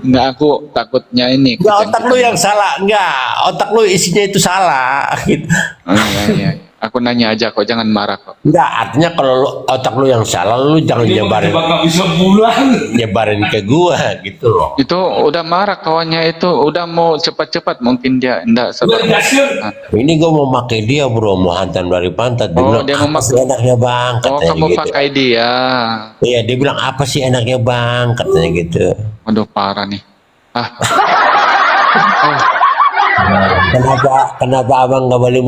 Nggak, aku takutnya ini. Enggak, otak lu yang salah. Enggak, otak lu isinya itu salah gitu. Oh, iya. Aku nanya aja kok, jangan marah kok. Enggak, artinya kalau otak lu yang salah, lu jangan nyebarin ke gua gitu loh. Itu udah marah kawannya itu, udah mau cepat-cepat mungkin dia enggak sabar. Ini gua mau pakai dia bro, mau hantam dari pantat. Dia bilang, dia mau apa sih enaknya bang? Oh, Katanya kamu gitu. pakai dia. Iya, dia bilang apa sih enaknya bang? Katanya gitu. Waduh, parah nih. Kenapa abang nggak beli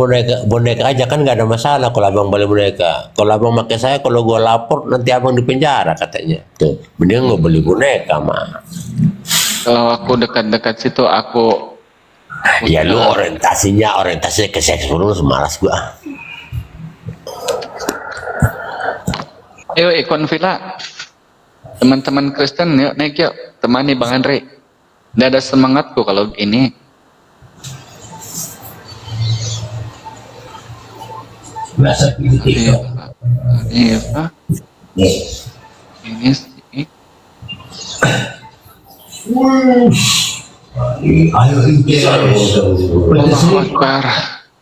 boneka aja, kan nggak ada masalah kalau abang beli boneka. Kalau abang pakai saya, kalau gua lapor nanti abang di penjara katanya. Tuh, mending nggak beli boneka mah. Kalau aku dekat-dekat situ aku Ya lu orientasinya ke seks terus, malas gua. Ayo ikon villa. Teman-teman Kristen yuk naik yuk, temani Bang Andre. Nggak ada semangatku kalau ini. Berasa gitu. Iya, Pak. Ini sih. Ayo Allahu Akbar.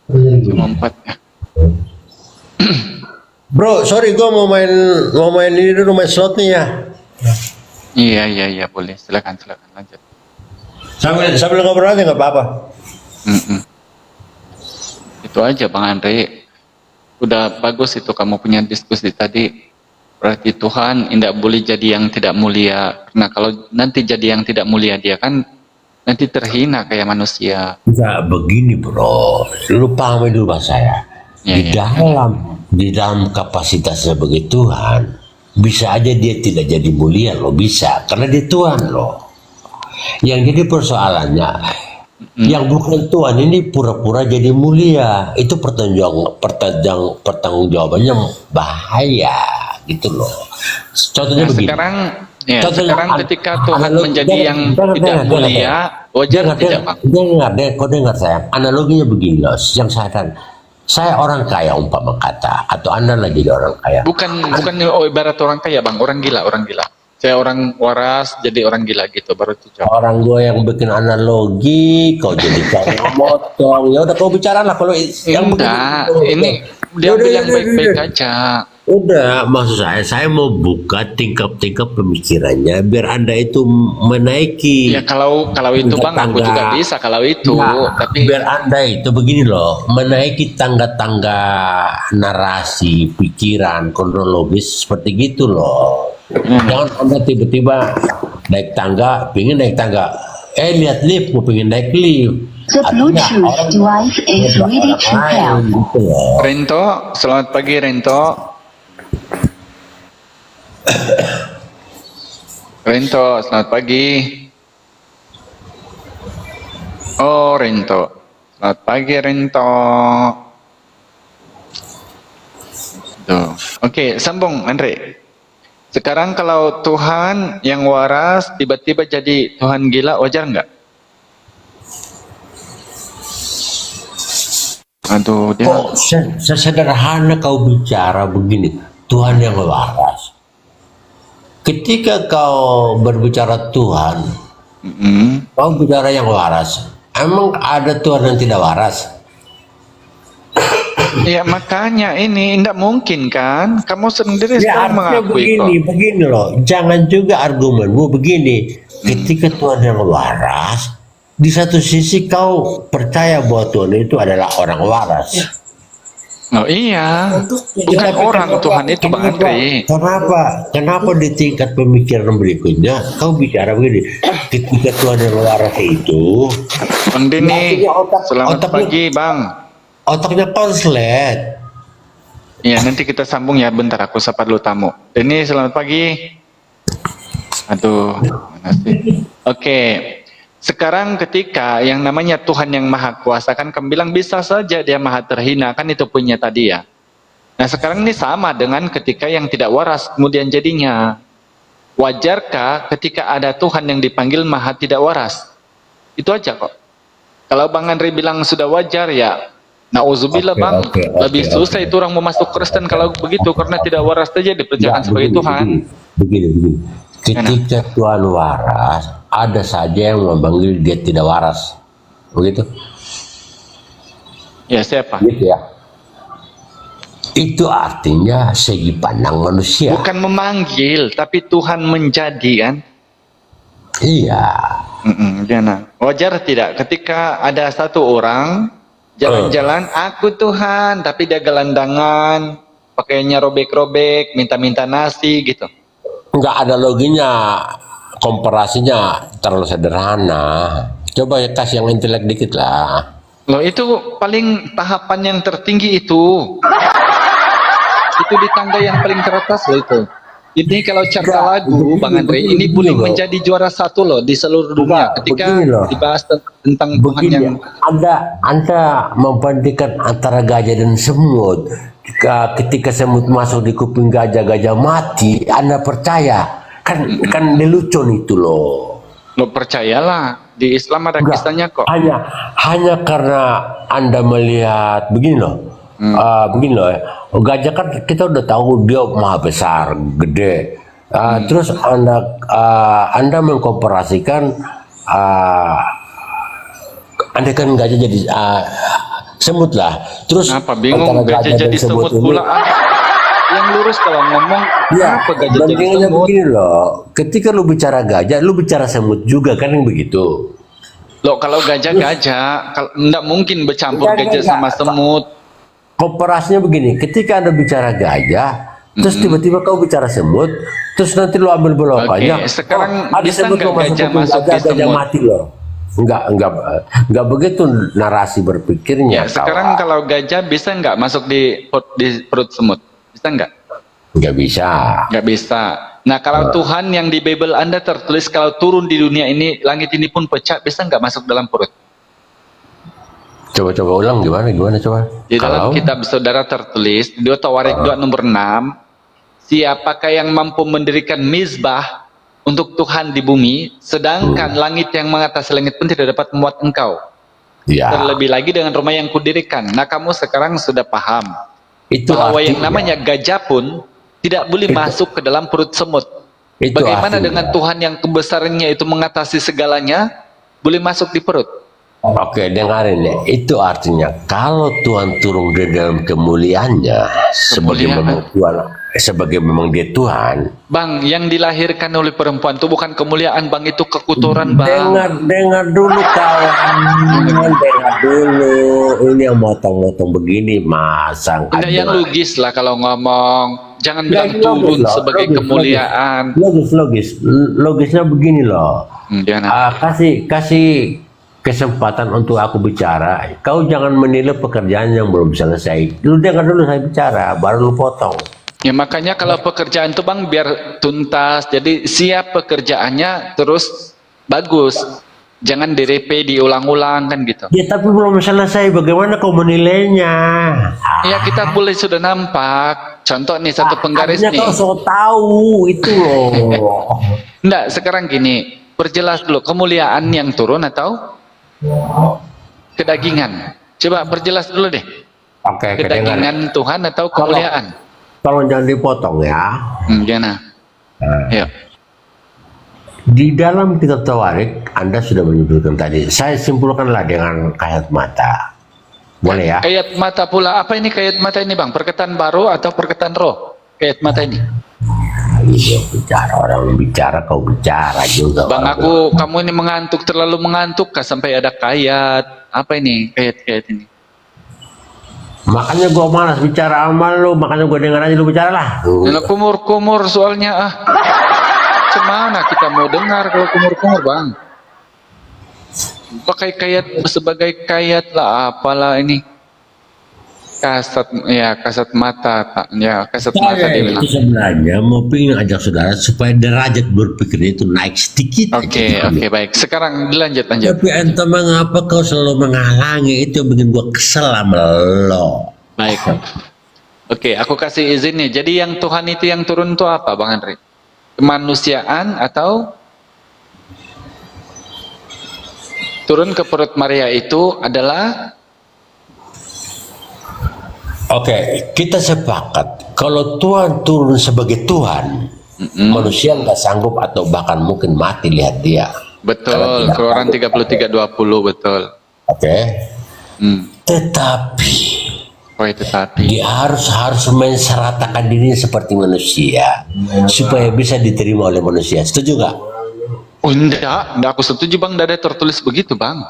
Cuma 4 ya. Bro, sorry gua mau main ini dulu, main slot nih ya. Iya, boleh. Silakan lanjut. Sambil ngobrol aja nggak apa-apa. Itu aja Bang Andre. Udah bagus itu kamu punya diskusi tadi. Berarti Tuhan tidak boleh jadi yang tidak mulia. Karena kalau nanti jadi yang tidak mulia, dia kan nanti terhina kayak manusia. Enggak begini bro, lu pahami dulu bahasa saya. Di dalam kapasitas sebagai Tuhan, bisa aja dia tidak jadi mulia loh, bisa, karena dia Tuhan loh. Yang jadi persoalannya, yang bukan Tuhan ini pura-pura jadi mulia, itu pertanggungjawabannya bahaya gitu loh. Contohnya begini. Sekarang ketika Tuhan menjadi yang tidak mulia, wajar tidak Bang? Kau dengar sayang, analoginya begini loh, yang saya orang kaya umpama kata, atau Anda lah jadi orang kaya. Bukan ibarat orang kaya Bang, orang gila. Saya orang waras jadi orang gila gitu, baru itu jawab. Orang gue yang bikin analogi, kau jadi cara motong. Ya udah kau bicara lah kalau yang enggak, ini dia bilang baik-baik aja. Udah, maksud saya mau buka tingkap-tingkap pemikirannya biar Anda itu menaiki. Ya kalau itu Bang, aku juga bisa kalau itu. Tapi biar Anda itu begini loh, menaiki tangga-tangga narasi, pikiran, kronologis seperti gitu loh. Jangan Anda tiba-tiba naik tangga, pengen naik tangga. Lihat lift, mau pengen naik lift. The Bluetooth device is ready to pair. Gitu loh. Rento, selamat pagi Rento. Rento, selamat pagi. Oh, Rento. Selamat pagi, Rento. Tuh. Oke, sambung, Andre. Sekarang kalau Tuhan yang waras tiba-tiba jadi Tuhan gila, wajar nggak? Aduh, dia. Oh, sederhana kau bicara begini, Tuhan yang waras. Ketika kau berbicara Tuhan, kau bicara yang waras. Emang ada Tuhan yang tidak waras? Ya makanya ini tidak mungkin kan? Kamu sendiri Ya sekarang artinya mengakui kok. begini loh. Jangan juga argumenmu begini. Ketika Tuhan yang waras, di satu sisi kau percaya bahwa Tuhan itu adalah orang waras. Oh iya, bukan orang Tuhan itu Bang Andre. Kenapa di tingkat pemikiran berikutnya kau bicara begini? Ketika Tuhan yang waras itu, Bang Dini, selamat otaknya- pagi Bang. otaknya konslet. Iya, nanti kita sambung ya. Bentar, aku sapa dulu tamu. Dini, selamat pagi. Aduh, mana sih? Oke, Sekarang ketika yang namanya Tuhan yang Maha Kuasa kan kamu bilang bisa saja dia maha terhina, kan itu punya tadi ya. Nah sekarang ini sama dengan ketika yang tidak waras kemudian jadinya. Wajarkah ketika ada Tuhan yang dipanggil maha tidak waras? Itu aja kok. Kalau Bang Andri bilang sudah wajar ya, nauzubillah Bang, lebih susah itu orang mau masuk Kristen kalau begitu, karena tidak waras saja dipercayaan sebagai Tuhan. Begini. Ketika Tuhan waras, ada saja yang memanggil dia tidak waras. Begitu? Ya siapa? Gitu ya. Itu artinya segi pandang manusia. Bukan memanggil, tapi Tuhan menjadi kan? Iya. Gimana? Wajar tidak ketika ada satu orang jalan-jalan, aku Tuhan, tapi dia gelandangan, pakainya robek-robek, minta-minta nasi gitu. Nggak ada loginya, komparasinya terlalu sederhana. Coba ya kasih yang intelek dikit lah. Loh itu paling tahapan yang tertinggi itu. Itu di tangga yang paling teratas loh itu. Ini kalau carta lagu Bang Andre, ini boleh menjadi juara satu loh di seluruh dunia ketika dibahas tentang Tuhan yang Anda membandingkan antara gajah dan semut. Ketika semut masuk di kuping gajah, gajah mati, Anda percaya? Kan lelucon itu loh. Lo percayalah, di Islam ada kisahnya kok. Hanya karena Anda melihat begini loh. Begini loh ya. Gajah kan kita udah tahu dia maha besar, gede. Terus Anda mengkomparasikan Anda kan gajah jadi semut lah. Terus apa bingung gajah jadi semut pula? Yang lurus kalau ngomong apa gajah jadi semut? Begini loh, ketika lu bicara gajah, lu bicara semut juga kan yang begitu. Loh kalau gajah-gajah, nggak mungkin bercampur gajah sama semut. Komparasinya begini, ketika Anda bicara gajah, terus tiba-tiba kau bicara semut, terus nanti lu ambil bola banyak. Sekarang ada bisa semut nggak gajah masuk di gajah semut? mati loh. Enggak begitu narasi berpikirnya. Sekarang kalau gajah bisa nggak masuk di perut semut? Bisa nggak? Nggak bisa. Nggak bisa. Nah kalau Tuhan yang di Bible Anda tertulis kalau turun di dunia ini, langit ini pun pecah, bisa nggak masuk dalam perut? Coba ulang gimana coba. Di dalam kitab saudara tertulis di 2 Tawarik 2 nomor 6, siapakah yang mampu mendirikan mizbah untuk Tuhan di bumi, sedangkan langit yang mengatasi langit pun tidak dapat memuat engkau. Ya. Terlebih lagi dengan rumah yang kudirikan. Nah kamu sekarang sudah paham Itu bahwa yang artinya, namanya gajah pun tidak boleh masuk ke dalam perut semut. Itu Bagaimana artinya. dengan Tuhan yang kebesarannya itu mengatasi segalanya boleh masuk di perut? Oke, dengarin ya. Itu artinya kalau Tuhan turun di dalam kemuliaannya sebagai memang dia Tuhan. Bang, yang dilahirkan oleh perempuan itu bukan kemuliaan, Bang, itu kekotoran, Bang. Dengar dulu kawan. Dengar dulu. Ini yang motong-motong begini masang. Tidak yang logis lah kalau ngomong. Jangan bilang turun sebagai kemuliaan. Logisnya begini loh. Kasih kesempatan untuk aku bicara. Kau jangan menilai pekerjaan yang belum selesai. Lu dengar dulu saya bicara, baru lu potong. Ya makanya kalau pekerjaan itu Bang biar tuntas, jadi siap pekerjaannya terus bagus. Jangan di-repeat, diulang-ulang kan gitu. Ya tapi belum selesai, bagaimana kau menilainya? Ya kita boleh sudah nampak. Contoh nih satu penggaris nih. Kau so tahu itu loh. Enggak, sekarang gini, perjelas dulu kemuliaan yang turun atau kedagingan. Coba perjelas dulu deh. Oke, kedagingan Tuhan atau kemuliaan. Tolong jangan dipotong ya. Gimana? Ya. Di dalam kitab Tawarik Anda sudah menyebutkan tadi. Saya simpulkanlah dengan kayat mata. Boleh ya? Kayat mata pula. Apa ini kayat mata ini Bang? Perkataan baru atau perkataan roh? Kayat mata ini. Iya bicara, orang bicara kau bicara juga. Bang kamu ini mengantuk, terlalu mengantuk kah sampai ada kayat? Apa ini kayat ini? Makanya gua malas bicara sama lu, makanya gua dengar aja lu bicara lah. Nah, kumur-kumur soalnya Cemana kita mau dengar kalau kumur-kumur Bang? Pakai kayat sebagai kayat lah, apalah ini. kasat mata, Pak. Ya, kasat mata Saya dia bilang. itu sebenarnya mau pengen ajak saudara supaya derajat berpikirnya itu naik sedikit aja. Oke, baik. Sekarang lanjut. Tapi entah mengapa kau selalu menghalangi, itu yang bikin gua kesel sama lo. Baik. Oke, aku kasih izin nih. Jadi yang Tuhan itu yang turun itu apa, Bang Andre? Kemanusiaan atau turun ke perut Maria itu adalah Oke, kita sepakat kalau Tuhan turun sebagai Tuhan, manusia nggak sanggup atau bahkan mungkin mati lihat dia. betul. Keluaran 33:20 betul. Oke. Hmm. Tetapi dia harus menseratakan dirinya seperti manusia supaya bisa diterima oleh manusia. Setuju nggak? Oh, enggak aku setuju Bang, enggak ada tertulis begitu Bang.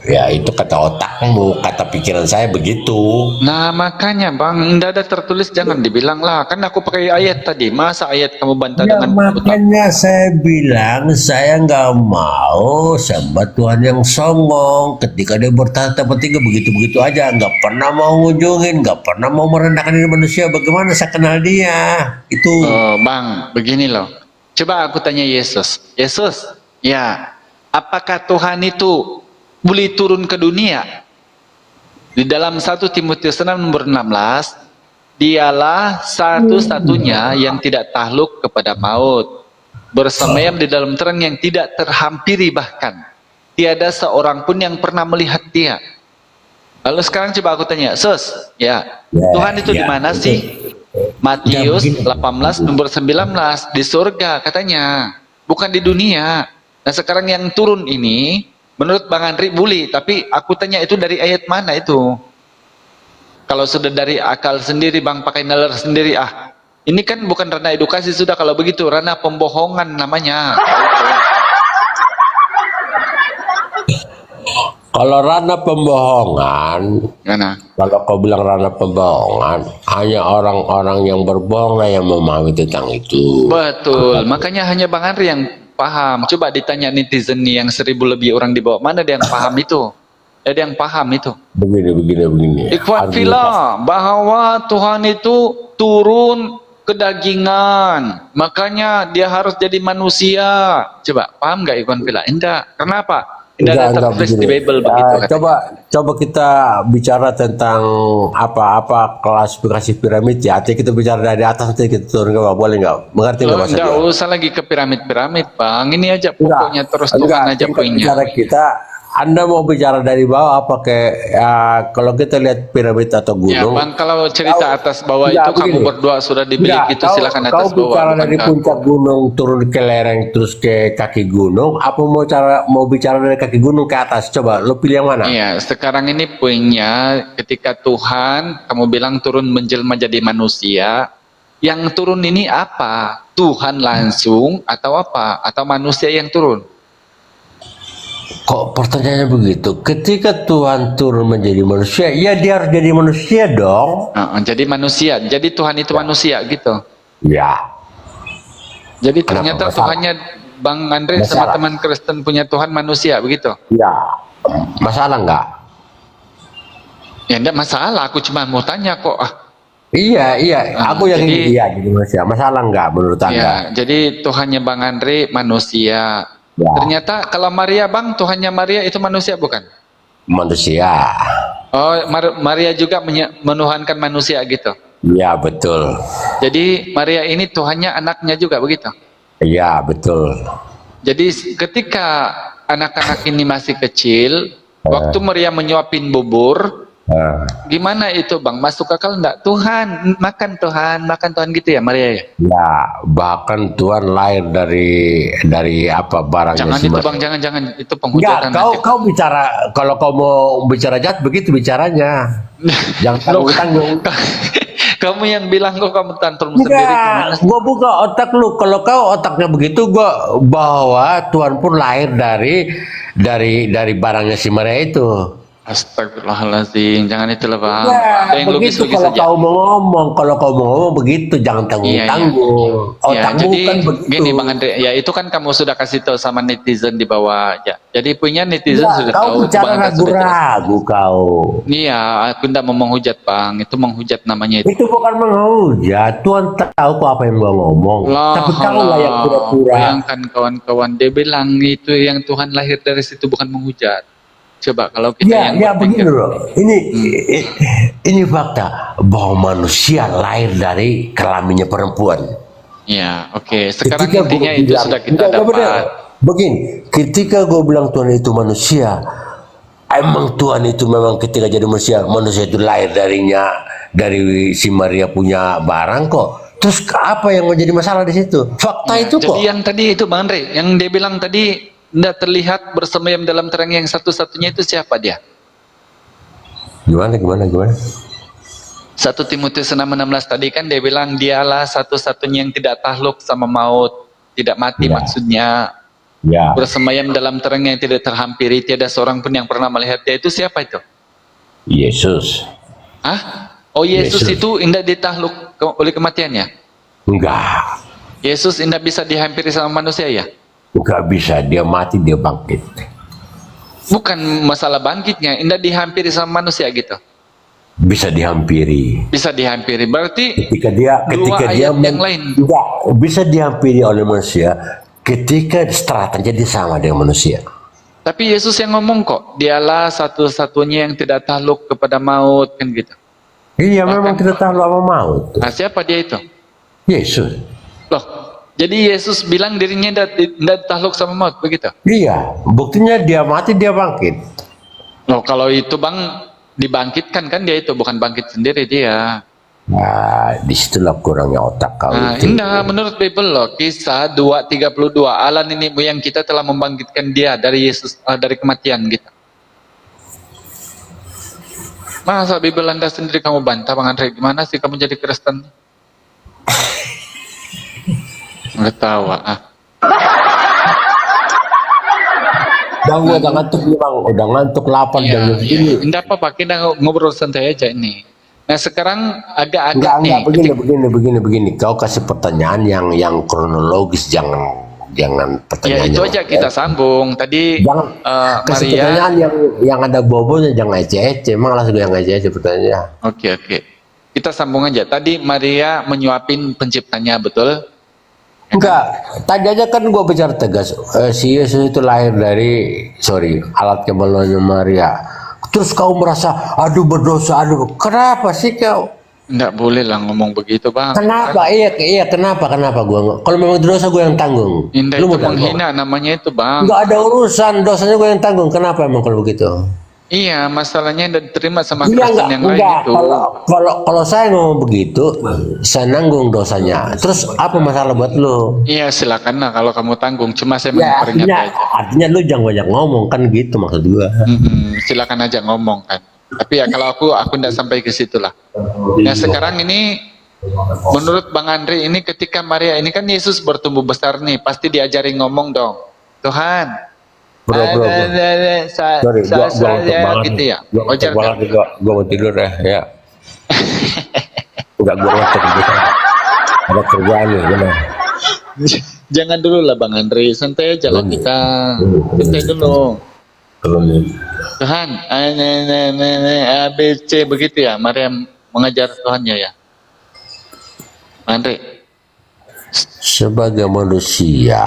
Ya itu kata otakmu, kata pikiran saya begitu. Nah makanya Bang, enggak ada tertulis, jangan dibilang lah. Kan aku pakai ayat tadi, masa ayat kamu bantah Ya dengan makanya saya bilang saya nggak mau sembah Tuhan yang songong. Ketika dia bertata bertiga begitu-begitu aja, nggak pernah mau ngunjungin, nggak pernah mau merendahkan diri manusia. Bagaimana saya kenal dia? Itu. Oh Bang, begini loh. Coba aku tanya Yesus. Yesus, ya, apakah Tuhan itu boleh turun ke dunia? Di dalam 1 Timotius 6:16, dialah satu-satunya yang tidak takluk kepada maut, bersemayam di dalam terang yang tidak terhampiri, bahkan tiada seorang pun yang pernah melihat dia. Lalu sekarang coba aku tanya, Sus, ya, Tuhan itu di mana sih? Matius 18:19, di surga katanya, bukan di dunia. Nah sekarang yang turun ini menurut Bang Andri boleh, tapi aku tanya itu dari ayat mana itu? Kalau sudah dari akal sendiri Bang, pakai nalar sendiri, ini kan bukan ranah edukasi sudah kalau begitu, ranah pembohongan namanya. Kalau ranah pembohongan, kalau kau bilang ranah pembohongan, hanya orang-orang yang berbohong lah yang memahami tentang itu. Betul, makanya hanya Bang Andri yang paham. Coba ditanya netizen nih yang 1000 lebih orang di bawah, mana ada yang paham itu? Ada yang paham itu? Begini. Ikhwan fillah, bahwa Tuhan itu turun ke dagingan, makanya dia harus jadi manusia. Coba paham nggak Ikhwan fillah? Enggak. Kenapa? Tidak ada tertulis di Bible begitu. Coba kita bicara tentang apa klasifikasi piramid ya. Artinya kita bicara dari atas nanti kita turun ke bawah, boleh nggak? Mengerti nggak maksudnya? Nggak usah lagi ke piramid-piramid Bang. Ini aja pokoknya terus Tuhan aja poinnya. Bicara kita, Anda mau bicara dari bawah apa kalau kita lihat piramid atau gunung? Ya Bang, kalau cerita atas bawah itu kamu berdua sudah dibeli itu silakan atas bawah. Kau bicara dari puncak gunung turun ke lereng terus ke kaki gunung, apa mau bicara dari kaki gunung ke atas? Coba lo pilih yang mana? Iya, sekarang ini poinnya ketika Tuhan kamu bilang turun menjelma jadi manusia, yang turun ini apa? Tuhan langsung atau apa? Atau manusia yang turun? Kok pertanyaannya begitu? Ketika Tuhan turun menjadi manusia, ya dia harus jadi manusia dong. Jadi manusia, jadi Tuhan itu manusia gitu. Ya. Jadi ternyata Tuhannya Bang Andre sama teman Kristen punya Tuhan manusia begitu? Ya. Masalah nggak? Ya enggak masalah, aku cuma mau tanya kok. Iya. Aku yang ini jadi manusia. Masalah nggak menurut Anda? Ya, jadi Tuhannya Bang Andre manusia. Ya. Ternyata kalau Maria Bang, Tuhannya Maria itu manusia bukan? Manusia. Oh, Maria juga menuhankan manusia gitu? Iya betul. Jadi Maria ini Tuhannya anaknya juga begitu? Iya betul. Jadi ketika anak-anak ini masih kecil, waktu Maria menyuapin bubur, gimana itu Bang? Masuk akal enggak? Tuhan, makan Tuhan gitu ya Maria ya? Ya, bahkan Tuhan lahir dari apa barangnya. Jangan itu Bang, jangan itu penghujatan. Enggak, kau bicara, kalau kau mau bicara jahat begitu bicaranya. Jangan tanggung-tanggung. Kamu yang bilang kok kamu tantrum sendiri. Gua buka otak lu. Kalau kau otaknya begitu, gua bahwa Tuhan pun lahir dari barangnya si Maria itu. Astagfirullahaladzim, jangan itulah bang. Ya, Ada yang begitu logis-logis kalau saja. kau mau ngomong, begitu, jangan tanggung-tanggung. Ya, Otakmu jadi kan begitu. gini Bang Andre, ya itu kan kamu sudah kasih tahu sama netizen di bawah ya. Jadi punya netizen Ya, sudah kau tahu. bicara Bang Andre sudah jelas. ragu-ragu kau. Iya, aku tidak mau menghujat Bang, itu menghujat namanya itu. Itu bukan menghujat, Tuhan tahu kok apa yang gua ngomong. Tapi kau lah yang pura-pura. Bayangkan kawan-kawan, dia bilang itu yang Tuhan lahir dari situ bukan menghujat. Coba kalau kita Ya, yang ya berpikir, begini loh. Ini fakta bahwa manusia lahir dari kelaminnya perempuan. ya oke. Sekarang Ketika intinya gua itu bilang- sudah kita Enggak, benar. dapat. Begini, ketika gue bilang Tuhan itu manusia, emang Tuhan itu memang ketika jadi manusia itu lahir dari si Maria punya barang kok. Terus apa yang menjadi masalah di situ? Fakta itu kok. Jadi yang tadi itu Bang Andre, yang dia bilang tadi tidak terlihat bersemayam dalam terang yang satu-satunya itu siapa dia? Gimana? 1 Timotius 6:16 tadi kan dia bilang dialah satu-satunya yang tidak takluk sama maut, tidak mati Ya. maksudnya, Ya, bersemayam dalam terang yang tidak terhampiri, tiada seorang pun yang pernah melihat dia. Itu siapa itu? Yesus. Hah? Oh Yesus Yesus. itu indah ditakluk oleh kematiannya. Enggak. Yesus indah bisa dihampiri sama manusia ya? Enggak bisa, dia mati, dia bangkit. Bukan masalah bangkitnya, indah dihampiri sama manusia gitu. Bisa dihampiri. Bisa dihampiri. Berarti Ketika dia ayat yang lain. enggak bisa dihampiri oleh manusia ketika setelah terjadi sama dengan manusia. tapi Yesus yang ngomong kok, dialah satu-satunya yang tidak takluk kepada maut kan gitu. Iya, memang tidak tahu apa maut. Nah, siapa dia itu? Yesus. Loh, jadi Yesus bilang dirinya tidak takluk sama maut begitu. Iya, buktinya dia mati, dia bangkit. Loh, kalau itu Bang dibangkitkan kan dia itu bukan bangkit sendiri dia. Nah, disitulah kurangnya otak kau Nah, itu. indah menurut Bible loh, Kisah 2:32, Allah nenek moyang kita telah membangkitkan dia dari Yesus dari kematian gitu. Masa Bible Anda sendiri kamu bantah Bang Andre? Gimana sih kamu jadi Kristen? Nggak tahu ah. Dan gua udah ngantuk nih bang, udah ngantuk lapar Iya, dan begini. Tidak apa-apa, kita ngobrol santai aja ini. Nah sekarang agak-agak nih. Begini. Kau kasih pertanyaan yang kronologis, jangan Ya pertanyaan. itu aja kita sambung. Tadi Jangan kasih Maria. pertanyaan yang ada bobonya, jangan ece-ece. Emang langsung yang ece-ece pertanyaan. Oke. Kita sambung aja. Tadi Maria menyuapin penciptanya, betul? Enggak, tadi aja kan gua bicara tegas. Si Yesus itu lahir dari, alat kemaluannya Maria. Terus kau merasa, aduh berdosa, aduh. Kenapa sih kau? Nggak boleh lah ngomong begitu Bang. Kenapa? Iya, kenapa gua? Kalau memang dosa gua yang tanggung. Indah Lu itu mau tanggung? menghina namanya itu Bang. Enggak ada urusan, dosanya gua yang tanggung. Kenapa emang kalau begitu? Iya, masalahnya udah diterima sama Iya, Kristen yang lain itu. Kalau saya ngomong begitu, saya nanggung dosanya. Terus apa masalah buat lu? Iya, silakan lah kalau kamu tanggung. Cuma saya Ya, memperingat aja. artinya lu jangan banyak ngomong kan gitu maksud gua. Silakan aja ngomong kan. Tapi ya kalau aku tidak sampai ke situ lah. Nah sekarang ini menurut Bang Andre ini ketika Maria ini kan Yesus bertumbuh besar nih, pasti diajari ngomong dong. Tuhan, Bro. Sorry, gua saya banget. gitu ya. Gua Wajar kan? banget, gua mau tidur ya. Enggak, gua ngantuk gitu. Ada kerjaan nih, benar. Jangan dulu lah Bang Andre, santai aja lah kita. Santai dulu. Tuhan, A, B, C begitu ya. Maria mengajar Tuhannya ya. Bang Andre. Sebagai manusia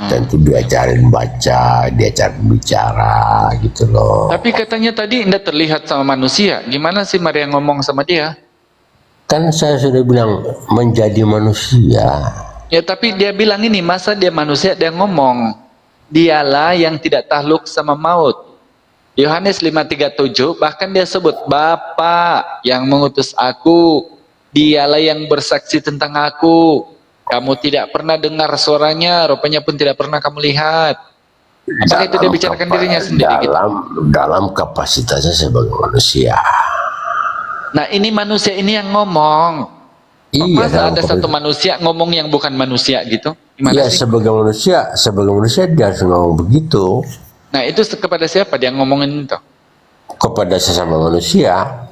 tentu diajarin baca, diajarin bicara gitu loh. Tapi katanya tadi tidak terlihat sama manusia. Gimana sih Maria ngomong sama dia? Kan saya sudah bilang menjadi manusia. Ya tapi dia bilang ini, masa dia manusia dia ngomong. Dialah yang tidak takluk sama maut. Yohanes 5:37 bahkan dia sebut Bapa yang mengutus aku. Dialah yang bersaksi tentang aku. Kamu tidak pernah dengar suaranya, rupanya pun tidak pernah kamu lihat. Apakah itu dia bicarakan dirinya sendiri gitu? Dalam kapasitasnya sebagai manusia. Nah ini manusia ini yang ngomong. Iya, Masa dalam ada satu manusia ngomong yang bukan manusia gitu? Gimana Iya, sih? sebagai manusia dia harus ngomong begitu. Nah itu kepada siapa dia ngomongin itu? kepada sesama manusia.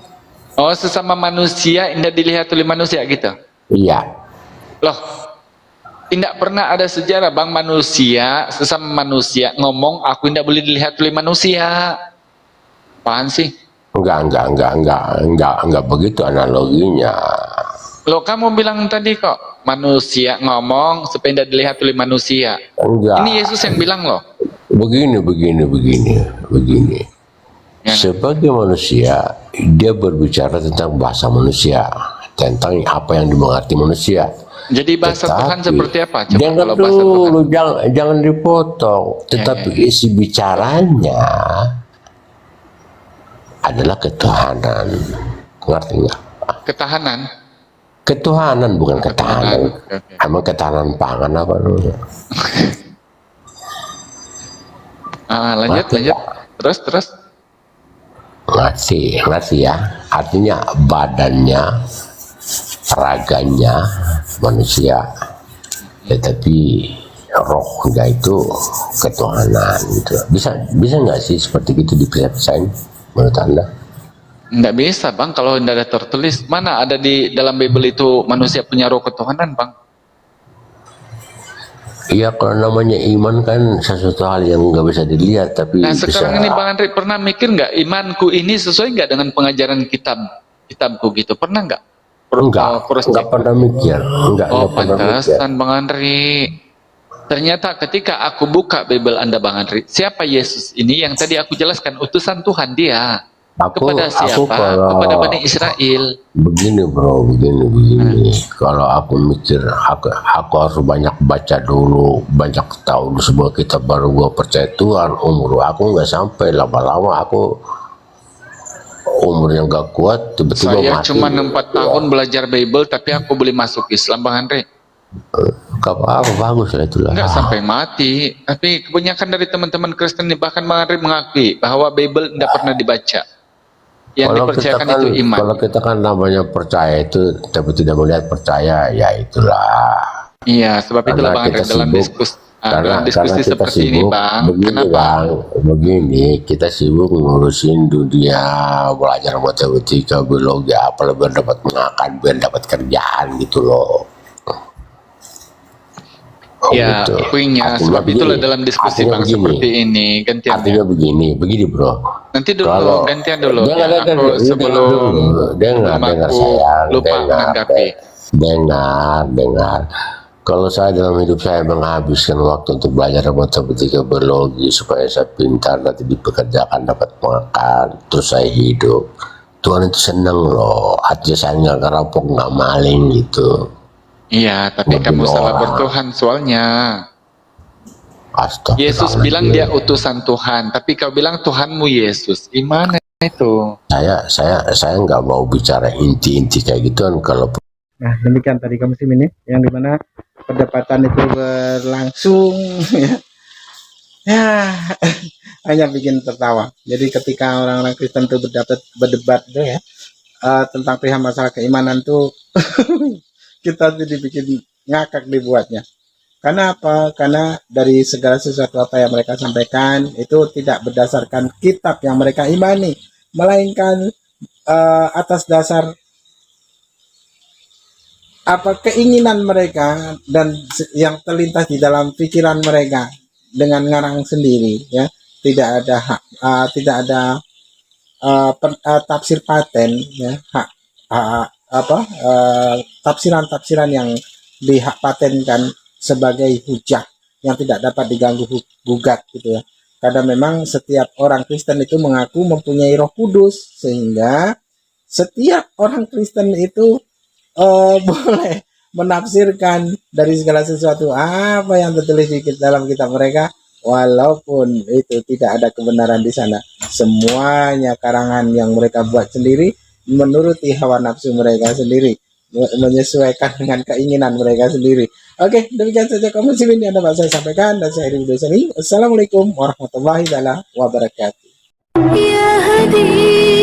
Oh, sesama manusia tidak dilihat oleh manusia gitu. Iya. Loh, tidak pernah ada sejarah bang manusia sesama manusia ngomong aku tidak boleh dilihat oleh manusia. Apaan sih? Enggak begitu analoginya. Loh, kamu bilang tadi kok manusia ngomong supaya tidak dilihat oleh manusia. Enggak. Ini Yesus yang bilang loh. Begini. Ya. Sebagai manusia, dia berbicara tentang bahasa manusia, tentang apa yang dimengerti manusia. Jadi bahasa Tuhan seperti apa? Coba Jangan kalau bahasa Tuhan. dulu, jangan dipotong. Tetapi isi bicaranya adalah ketuhanan. Ngerti nggak? Ketahanan. Ketuhanan bukan ketahanan. Oke. Emang ketahanan pangan apa dulu? Lanjut. Terus. Ngerti ya. Artinya badannya, raganya manusia, tetapi rohnya itu ketuhanan. Gitu. Bisa nggak sih seperti itu dipercaya menurut Anda? Nggak bisa bang kalau tidak ada tertulis. Mana ada di dalam Bible itu manusia punya roh ketuhanan bang? Iya, kalau namanya iman kan sesuatu hal yang nggak bisa dilihat, tapi Nah sekarang bisa. ini Bang Andri pernah mikir nggak imanku ini sesuai nggak dengan pengajaran kitabku gitu? Pernah nggak? Enggak pernah mikir. Enggak pernah mikir. Pantesan Bang Andri. Ternyata ketika aku buka Bible Anda Bang Andri, siapa Yesus ini yang tadi aku jelaskan utusan Tuhan dia? Kepada siapa? Kepada Bani Israel. Begini bro, begini. Kalau aku mikir, aku harus banyak baca dulu, banyak tahu dulu sebuah kitab baru gua percaya Tuhan. Umur aku nggak sampai, lama-lama aku umur yang gak kuat tiba-tiba Saya mati. cuma 4 tahun belajar Bible tapi aku boleh masuk Islam Bang Andri. Gak apa-apa, bagus lah itulah. Enggak sampai mati. Tapi kebanyakan dari teman-teman Kristen bahkan Bang Andri mengakui bahwa Bible tidak pernah dibaca. Yang dipercayakan itu iman. Kalau kita kan namanya percaya itu, tapi tidak melihat percaya, ya itulah. Iya, sebab itulah Bang Andri dalam diskusi kita seperti ini sibuk, Bang. Kenapa? Begini, kita sibuk ngurusin dunia, belajar matematika, biologi, apa biar dapat mengakan, biar dapat kerjaan gitu loh. Ya, gitu. punya. Artinya Sebab itulah begini, dalam diskusi artinya Bang begini. seperti ini. Gantian. Artinya begini bro. Nanti dulu, Kalau- gantian dulu. Dengar, Ya, dengar, aku dengar sebelum dulu. Dengar aku sayang. lupa menanggapi. Dengar. Kalau saya dalam hidup saya menghabiskan waktu untuk belajar matematika, biologi supaya saya pintar, nanti dipekerjakan dapat makan, terus saya hidup. Tuhan itu seneng loh. Artinya saya nggak ngerampok, nggak maling gitu. Iya, tapi Lebih kamu salah orang. bertuhan soalnya. Astagfirullahaladzim. Yesus bilang dia utusan Tuhan, tapi kau bilang Tuhanmu Yesus. Gimana itu? Saya nggak mau bicara inti-inti kayak gituan. Kalau Nah, demikian tadi kamu muslim ini yang dimana perdebatan itu berlangsung ya hanya bikin tertawa. Jadi ketika orang-orang Kristen itu berdebat itu ya tentang perihal masalah keimanan tuh kita jadi bikin ngakak dibuatnya. Karena apa? Karena dari segala sesuatu apa yang mereka sampaikan itu tidak berdasarkan kitab yang mereka imani, melainkan atas dasar apa keinginan mereka dan yang terlintas di dalam pikiran mereka dengan ngarang sendiri ya, tidak ada tafsir paten ya, tafsiran yang dihak patenkan sebagai hujah yang tidak dapat diganggu gugat gitu ya. Karena memang setiap orang Kristen itu mengaku mempunyai Roh Kudus, sehingga setiap orang Kristen itu boleh menafsirkan dari segala sesuatu apa yang tertulis di dalam kitab mereka, walaupun itu tidak ada kebenaran di sana. Semuanya karangan yang mereka buat sendiri menuruti hawa nafsu mereka sendiri, menyesuaikan dengan keinginan mereka sendiri. Oke, demikian saja kamu muslimin yang dapat saya sampaikan, dan saya Heri Budosani. Assalamualaikum warahmatullahi wabarakatuh. يا هدي